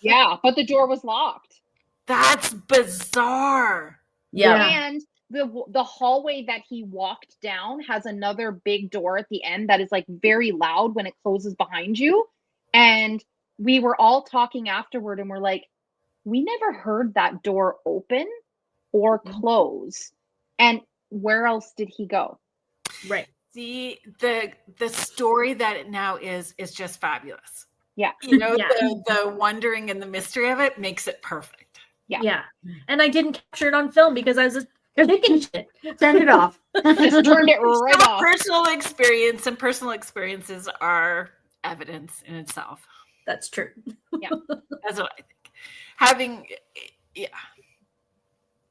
yeah, but the door was locked. That's bizarre. Yeah. And the hallway that he walked down has another big door at the end that is like very loud when it closes behind you. And we were all talking afterward and we're like, we never heard that door open or close. And where else did he go? Right. The story that it now is just fabulous. Yeah. You know, the wondering and the mystery of it makes it perfect. Yeah. And I didn't capture it on film because I was just thinking shit. Turn it off. Just turned it right off. Personal experience and personal experiences are evidence in itself. That's true. Yeah. That's what I think.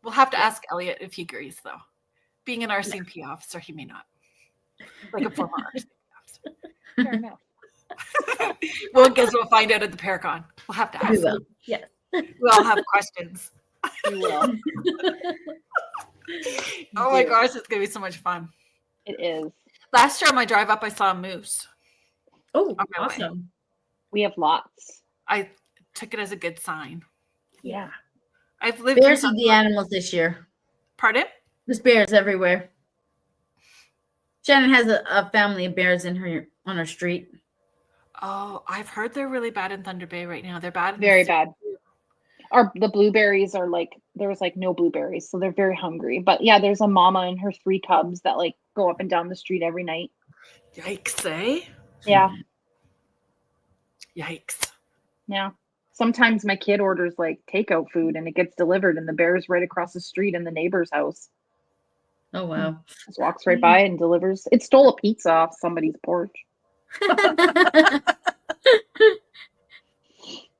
We'll have to ask Elliot if he agrees, though. Being an RCMP officer, he may not. Like a former RCMP officer. Fair enough. Well, I guess we'll find out at the Paracon. We'll have to ask. Yes. We'll all have questions. We will. Oh my gosh, it's going to be so much fun. It is. Last year on my drive up, I saw a moose. Oh, awesome. We have lots. I took it as a good sign. Yeah. I've lived Bears are the animals this year. Pardon? There's bears everywhere. Shannon has a family of bears on her street. Oh, I've heard they're really bad in Thunder Bay right now. They're bad. Very bad. The blueberries are like, there's like no blueberries, so they're very hungry. But yeah, there's a mama and her 3 cubs that like go up and down the street every night. Yikes, eh? Yeah. Yikes. Yeah. Sometimes my kid orders like takeout food and it gets delivered and the bear's right across the street in the neighbor's house. Oh, wow. Just walks right by and delivers. It stole a pizza off somebody's porch.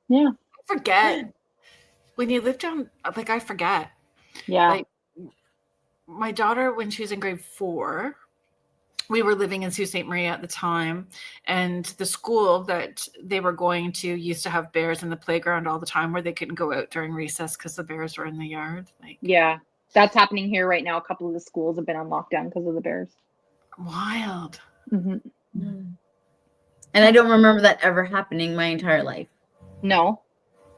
Yeah. I forget. When you live down, like, I forget. Yeah. Like, my daughter, when she was in grade 4, we were living in Sault Ste. Marie at the time, and the school that they were going to used to have bears in the playground all the time, where they couldn't go out during recess because the bears were in the yard. Like, Yeah, that's happening here right now. A couple of the schools have been on lockdown because of the bears. wild. Mm-hmm. And I don't remember that ever happening my entire life. No.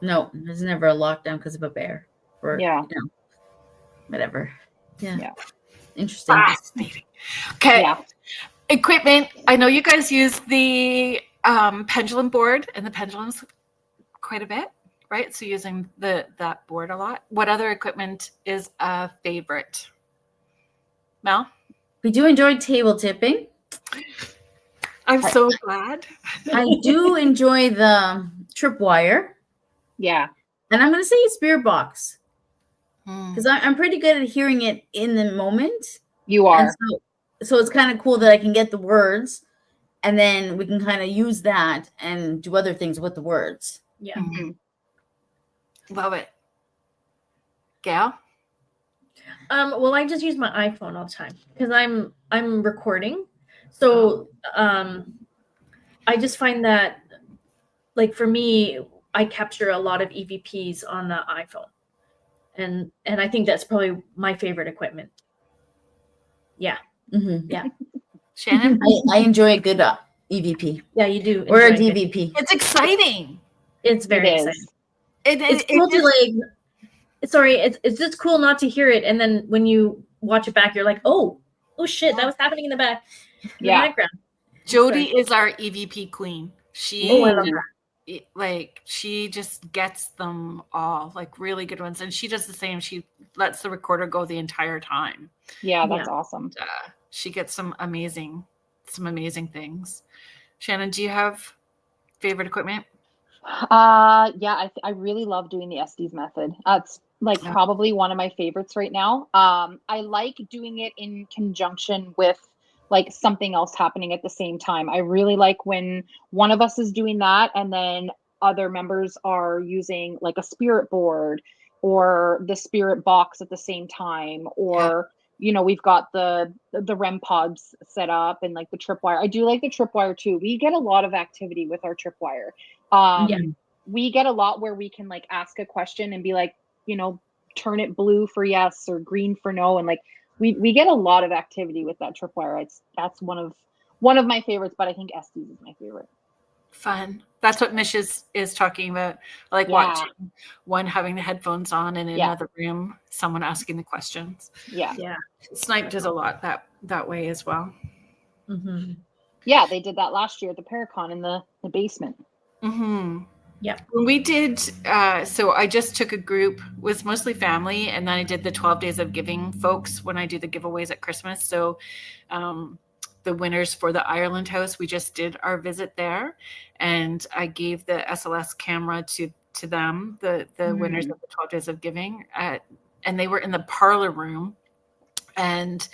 No, there's never a lockdown because of a bear. Or, Yeah. you know, whatever. Yeah. Yeah. Interesting. Fascinating. Okay. Yeah. Equipment. I know you guys use the pendulum board and the pendulums quite a bit, right? So using that board a lot. What other equipment is a favorite? Mel? We do enjoy table tipping. I'm so glad. I do enjoy the tripwire. Yeah. And I'm going to say spirit box. Hmm. Because I'm pretty good at hearing it in the moment. You And are. so it's kind of cool that I can get the words, and then we can kind of use that and do other things with the words. Yeah. Mhm. Love it. Gail? Well, I just use my iPhone all the time because I'm recording. So I just find that, like, for me, I capture a lot of EVPs on the iPhone. And I think that's probably my favorite equipment. Yeah. Mm-hmm. Yeah. Shannon? I enjoy a good EVP Yeah, you do. or a enjoy it. DVP. It's exciting. It's very It exciting. is. It's cool to it's just cool not to hear it, and then when you watch it back, you're like, oh shit, that was happening in the back, in the Yeah. background. Jody is our EVP queen. She Oh, I love her. like she just gets them all, like really good ones, and she does the same. She lets the recorder go the entire time. Yeah, that's awesome. She gets some amazing things. Shannon, do you have favorite equipment? Yeah, I really love doing the Estes method. It's like probably one of my favorites right now. I like doing it in conjunction with like something else happening at the same time. I really like when one of us is doing that and then other members are using like a spirit board or the spirit box at the same time, or you know, we've got the REM pods set up and like the tripwire. I do like the tripwire too. We get a lot of activity with our tripwire. We get a lot where we can like ask a question and be like, you know, turn it blue for yes or green for no, and like we get a lot of activity with that tripwire. That's one of my favorites, but I think Estes is my favorite. Fun. That's what Mish is talking about. I like watching one having the headphones on and in another room, someone asking the questions. Yeah. Snipe does a lot that way as well. Mm-hmm. Yeah, they did that last year at the Paracon in the basement. Mm-hmm. Yeah. When we did, so I just took a group, was mostly family, and then I did the 12 Days of Giving folks when I do the giveaways at Christmas. So the winners for the Ireland house, we just did our visit there, and I gave the SLS camera to them, the winners of the 12 Days of Giving, and they were in the parlor room, and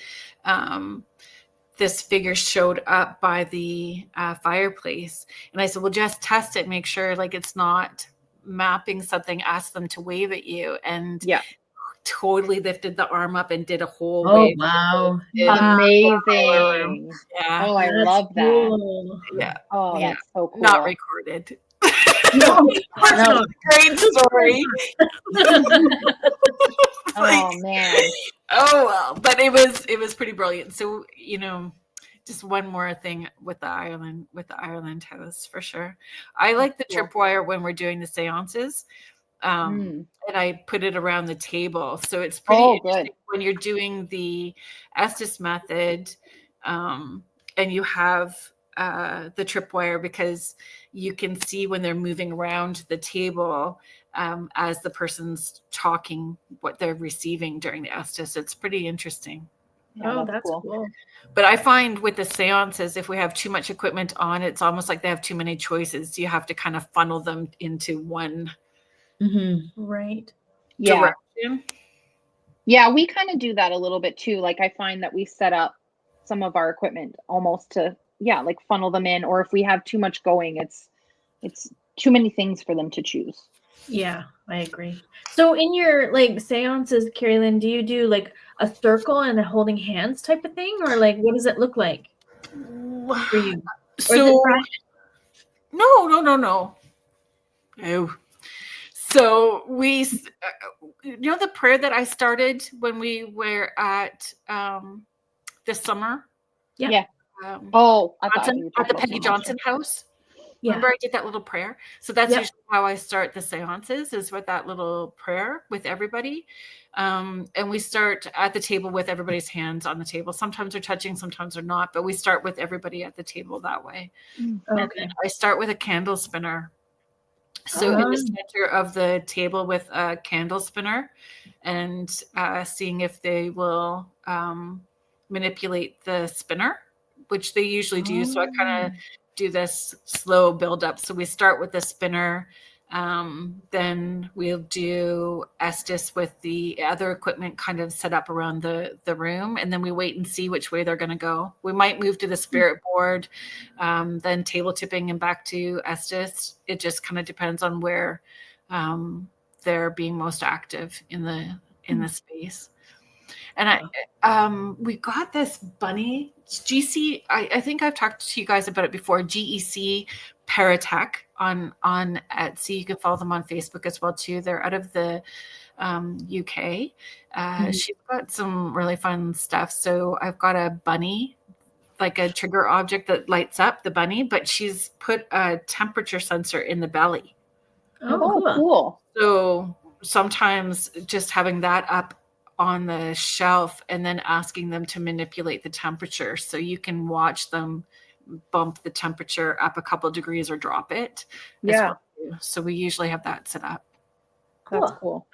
this figure showed up by the fireplace, and I said, well, just test it, make sure like it's not mapping something, ask them to wave at you, and totally lifted the arm up and did a whole wave. Wow. Amazing. Yeah. Oh, I love that. Cool. Yeah. Oh, Yeah. that's so cool. Not recorded. No. Great story. Oh man. Oh well, but it was pretty brilliant. So, you know, just one more thing with the Ireland house for sure. I like the tripwire when we're doing the seances. And I put it around the table. So it's pretty interesting when you're doing the Estes method, and you have the tripwire, because you can see when they're moving around the table as the person's talking, what they're receiving during the Estes. It's pretty interesting. Yeah, that's cool. But I find with the seances, if we have too much equipment on, it's almost like they have too many choices. You have to kind of funnel them into one right direction. Yeah, we kind of do that a little bit too. Like I find that we set up some of our equipment almost to like funnel them in, or if we have too much going, it's too many things for them to choose. Yeah, I agree. So in your like seances, Carrie Lynn, do you do like a circle and a holding hands type of thing, or like what does it look like for you? Or is it So private? no. Oh. So the prayer that I started when we were at this summer. Yeah. Oh, I thought Johnson, you were at talking the about Peggy something Johnson else. house. Yeah. Remember I did that little prayer? So that's Yep. usually how I start the seances, is with that little prayer with everybody. And we start at the table with everybody's hands on the table. Sometimes they're touching, sometimes they're not, but we start with everybody at the table that way. And Okay. then I start with a candle spinner. So in the center of the table with a candle spinner, and seeing if they will manipulate the spinner, which they usually do. So I kind of do this slow build up. So we start with the spinner, then we'll do Estes with the other equipment kind of set up around the room, and then we wait and see which way they're going to go. We might move to the spirit board, then table tipping and back to Estes. It just kind of depends on where they're being most active in the space. And we got this bunny, GC. I think I've talked to you guys about it before. GEC Paratech on Etsy. You can follow them on Facebook as well too. They're out of the UK. She's got some really fun stuff. So I've got a bunny, like a trigger object that lights up the bunny, but she's put a temperature sensor in the belly. Oh, cool. Cool. So sometimes just having that up on the shelf and then asking them to manipulate the temperature, so you can watch them bump the temperature up a couple of degrees or drop it. Yeah. So we usually have that set up. That's cool.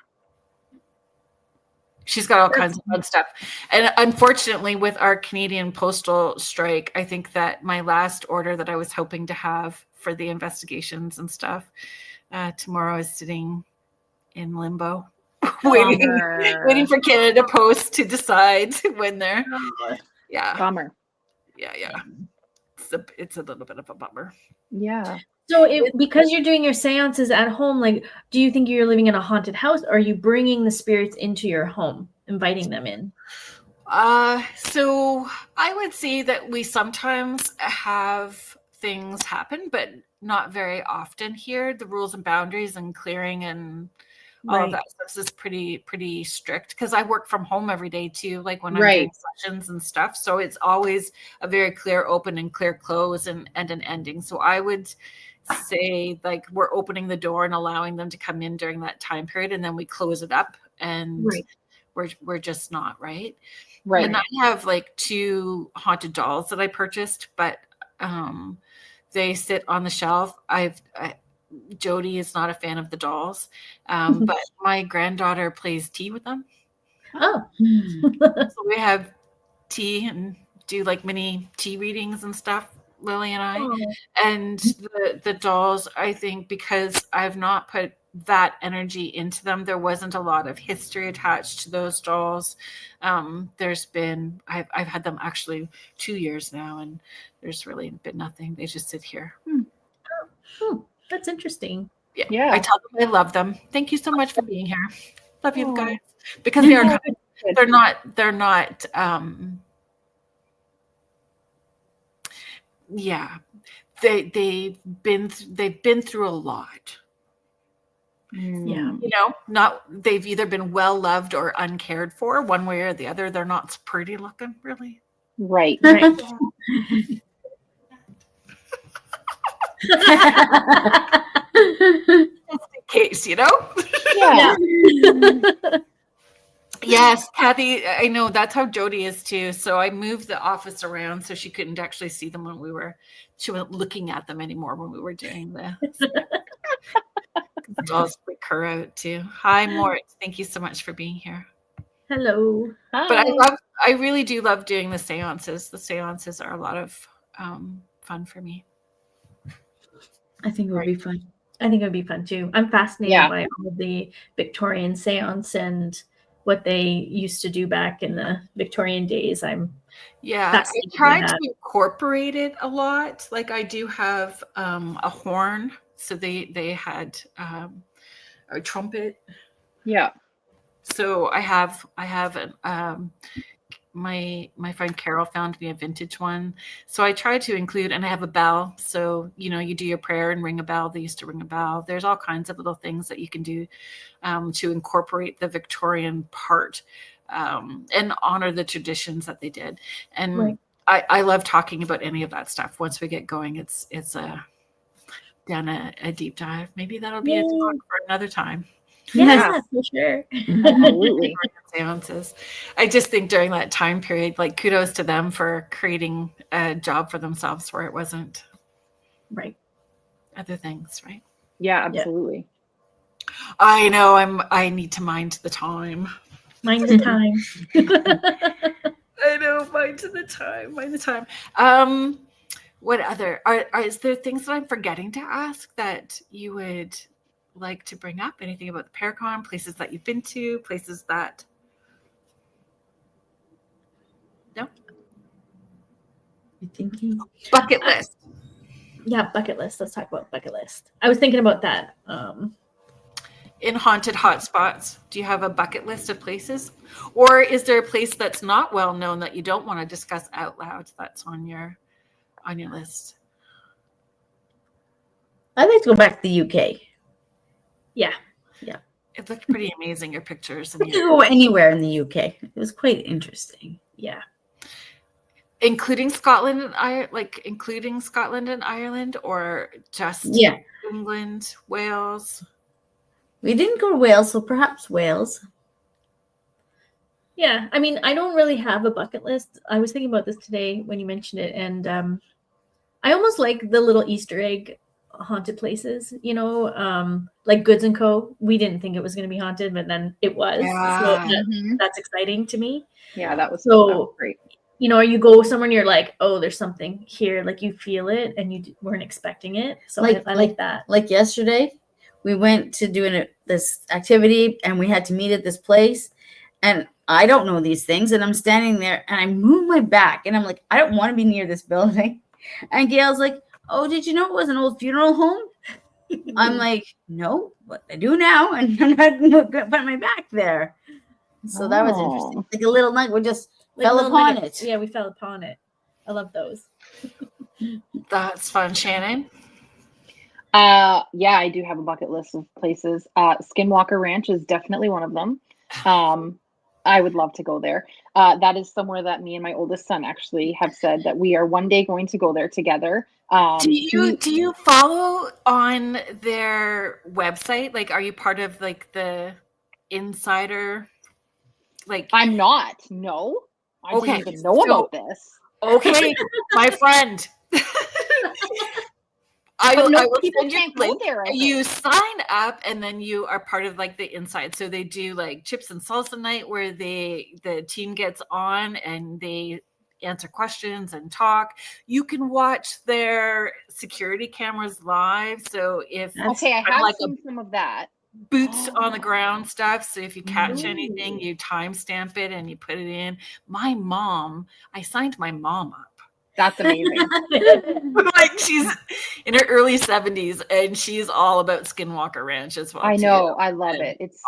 She's got all kinds of fun stuff. And unfortunately, with our Canadian postal strike, I think that my last order that I was hoping to have for the investigations and stuff, tomorrow is sitting in limbo. waiting for Canada Post to decide when they're Bummer. Yeah. It's a little bit of a bummer. Yeah. So because you're doing your seances at home, like, do you think you're living in a haunted house, or are you bringing the spirits into your home, inviting them in? So I would say that we sometimes have things happen, but not very often here. The rules and boundaries and clearing and all of that stuff is pretty strict, because I work from home every day too, like when I'm doing sessions and stuff. So it's always a very clear open and clear close and an ending. So I would say, like, we're opening the door and allowing them to come in during that time period, and then we close it up, and we're just not right. And I have like 2 haunted dolls that I purchased, but they sit on the shelf. Jody is not a fan of the dolls, but my granddaughter plays tea with them. Oh. So we have tea and do like mini tea readings and stuff, Lily and I. And the dolls, I think, because I've not put that energy into them, there wasn't a lot of history attached to those dolls. I've had them actually 2 years now, and there's really been nothing. They just sit here. That's interesting. Yeah. I tell them I love them. Thank you so much for being here. Love you guys. Because they are they're not they've been through a lot. Yeah. They've either been well loved or uncared for, one way or the other. They're not pretty looking, really. Right. Just in case, Yeah. Yes, Kathy, I know that's how Jody is too. So I moved the office around so she couldn't actually see them she wasn't looking at them anymore when we were doing this. Dolls freak her out too. Hi, Moritz. Thank you so much for being here. Hello. Hi. But I really do love doing the seances. The seances are a lot of fun for me. I think it would be fun. I think it would be fun too. I'm fascinated by all of the Victorian seance and what they used to do back in the Victorian days. I tried to incorporate it a lot. Like, I do have a horn. So they had a trumpet. Yeah. So I have my friend Carol found me a vintage one. So I try to include, and I have a bell. So, you do your prayer and ring a bell. They used to ring a bell. There's all kinds of little things that you can do to incorporate the Victorian part and honor the traditions that they did. And Right. I love talking about any of that stuff. Once we get going, it's down a deep dive. Maybe that'll be a talk for another time. Yeah, for sure. Absolutely. Seances. I just think during that time period, like, kudos to them for creating a job for themselves where it wasn't Right. other things, right? Yeah, absolutely. I know I need to mind the time. Mind the time. I know, mind the time. What other is there things that I'm forgetting to ask that you would like to bring up? Anything about the Paracon, places that you've been to, places that no? You thinking? Bucket list. Yeah, bucket list. Let's talk about bucket list. I was thinking about that. In haunted hotspots, do you have a bucket list of places? Or is there a place that's not well known that you don't want to discuss out loud that's on your list? I'd like to go back to the UK. Yeah. It looked pretty amazing, your pictures. I could go anywhere in the UK. It was quite interesting. Yeah. Including Scotland and Ireland, or just England, Wales? We didn't go to Wales, so perhaps Wales. Yeah. I mean, I don't really have a bucket list. I was thinking about this today when you mentioned it. And I almost like the little Easter egg haunted places, like Goods & Co. We didn't think it was going to be haunted, but then it was. Yeah. So that's exciting to me. Yeah, that was great. You go somewhere and you're like, oh, there's something here. Like, you feel it and you weren't expecting it. So I like that. Like yesterday, we went to do this activity and we had to meet at this place. And I don't know these things. And I'm standing there and I move my back and I'm like, I don't want to be near this building. And Gail's like, oh, did you know it was an old funeral home? I'm like, no, but I do now. And I'm not put my back there. So that was interesting. Like a little nugget, we just fell upon it. Yeah, we fell upon it. I love those. That's fun. Shannon? Yeah, I do have a bucket list of places. Skinwalker Ranch is definitely one of them. I would love to go there. That is somewhere that me and my oldest son actually have said that we are one day going to go there together. Do you follow on their website? Like, are you part of like the insider? Like, I'm not. No, I didn't even know about this. Okay, my friend. I will send you a link. You sign up and then you are part of like the inside. So they do like chips and salsa night where the team gets on and they answer questions and talk. You can watch their security cameras live. So if I have seen some of that. Boots on the ground stuff. So if you catch anything, you timestamp it and you put it in. I signed my mom up. That's amazing. Like, she's in her early 70s and she's all about Skinwalker Ranch as well. I know. I love it. It's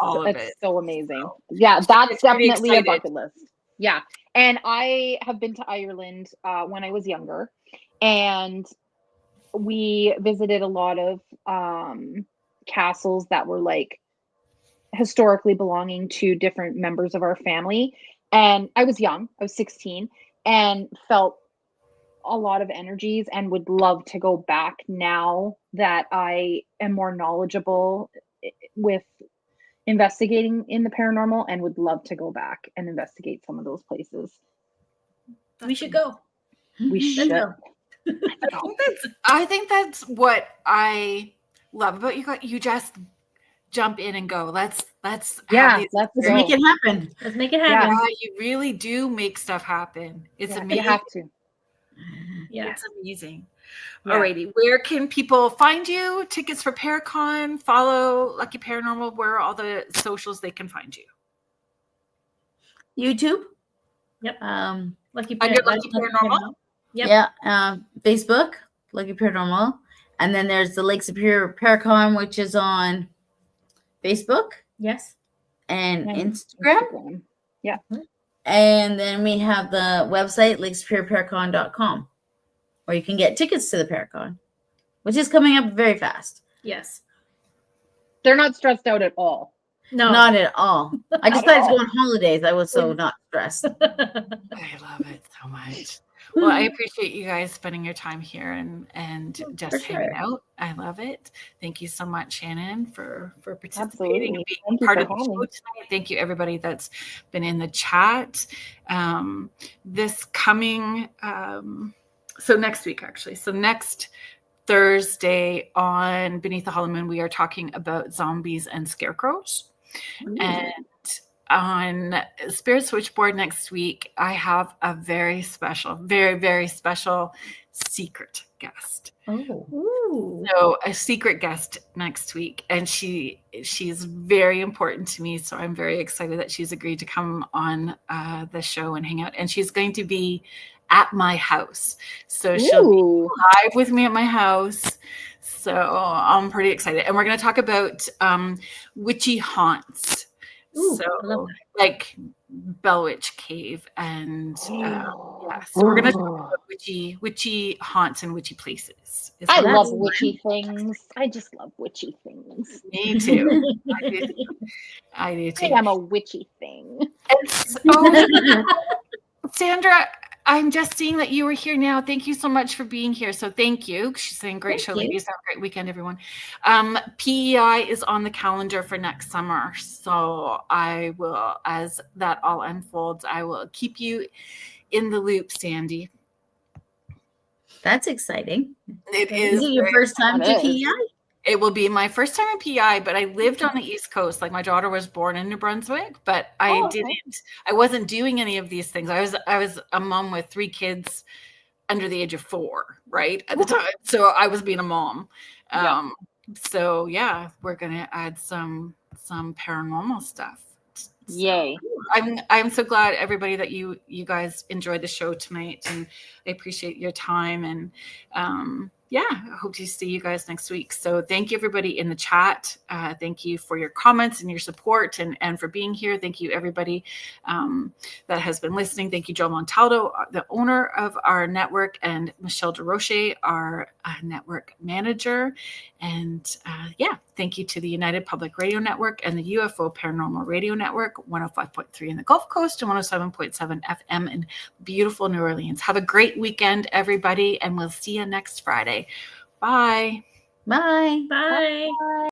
so amazing. Yeah, that's definitely a bucket list. Yeah. And I have been to Ireland when I was younger, and we visited a lot of castles that were like historically belonging to different members of our family. And I was young. I was 16 and felt a lot of energies and would love to go back now that I am more knowledgeable with investigating in the paranormal, and would love to go back and investigate some of those places. We should go. We should. I think that's what I love about you. You just jump in and go. Let's make it happen. Let's make it happen. Yeah, you really do make stuff happen. It's amazing. You have to. Yeah, it's amazing. Yeah. Alrighty, where can people find you? Tickets for Paracon, follow Lucky Paranormal. Where are all the socials they can find you? YouTube. Yep. Under Lucky Paranormal. Yep. Yeah. Facebook, Lucky Paranormal, and then there's the Lake Superior Paracon, which is on Facebook. Yes. and And Instagram. Yeah. And then we have the website, lakesuperiorparacon.com, where you can get tickets to the Paracon, which is coming up very fast. Yes. They're not stressed out at all. No. Not at all. I just thought to go on holidays. I was so not stressed. I love it so much. Well, I appreciate you guys spending your time here and just hanging out. I love it. Thank you so much, Shannon, for participating and being part of the show tonight. Thank you, everybody that's been in the chat. This coming, so next week, actually. So next Thursday on Beneath the Hollow Moon, we are talking about zombies and scarecrows. And on Spirit Switchboard next week, I have a very special, very, very special secret guest. Ooh. So a secret guest next week, and she's very important to me. So I'm very excited that she's agreed to come on the show and hang out. And she's going to be at my house. So she'll be live with me at my house. So I'm pretty excited. And we're going to talk about witchy haunts. Ooh, So like Bell Witch Cave and yeah. So we're going to talk about witchy haunts and witchy places. I love witchy things. I just love witchy things. Me too. I do too. I am a witchy thing. And so, Sandra, I'm just seeing that you were here now. Thank you so much for being here. So thank you. She's saying great show, ladies. Have a great weekend, everyone. PEI is on the calendar for next summer. So I will, as that all unfolds, I will keep you in the loop, Sandy. That's exciting. It is. Is it your first time to PEI? It will be my first time in PEI, but I lived on the East Coast. Like my daughter was born in New Brunswick, but I wasn't doing any of these things. I was a mom with 3 kids under the age of 4, right? At the time. So I was being a mom. So yeah, we're going to add some paranormal stuff. Yay. I'm so glad, everybody, that you guys enjoyed the show tonight, and I appreciate your time, and I hope to see you guys next week. So thank you, everybody in the chat. Thank you for your comments and your support and for being here. Thank you, everybody that has been listening. Thank you, Joe Montaldo, the owner of our network, and Michelle DeRoche, our network manager. And thank you to the United Public Radio Network and the UFO Paranormal Radio Network, 105.3 in the Gulf Coast and 107.7 FM in beautiful New Orleans. Have a great weekend, everybody, and we'll see you next Friday. Bye. Bye. Bye. Bye.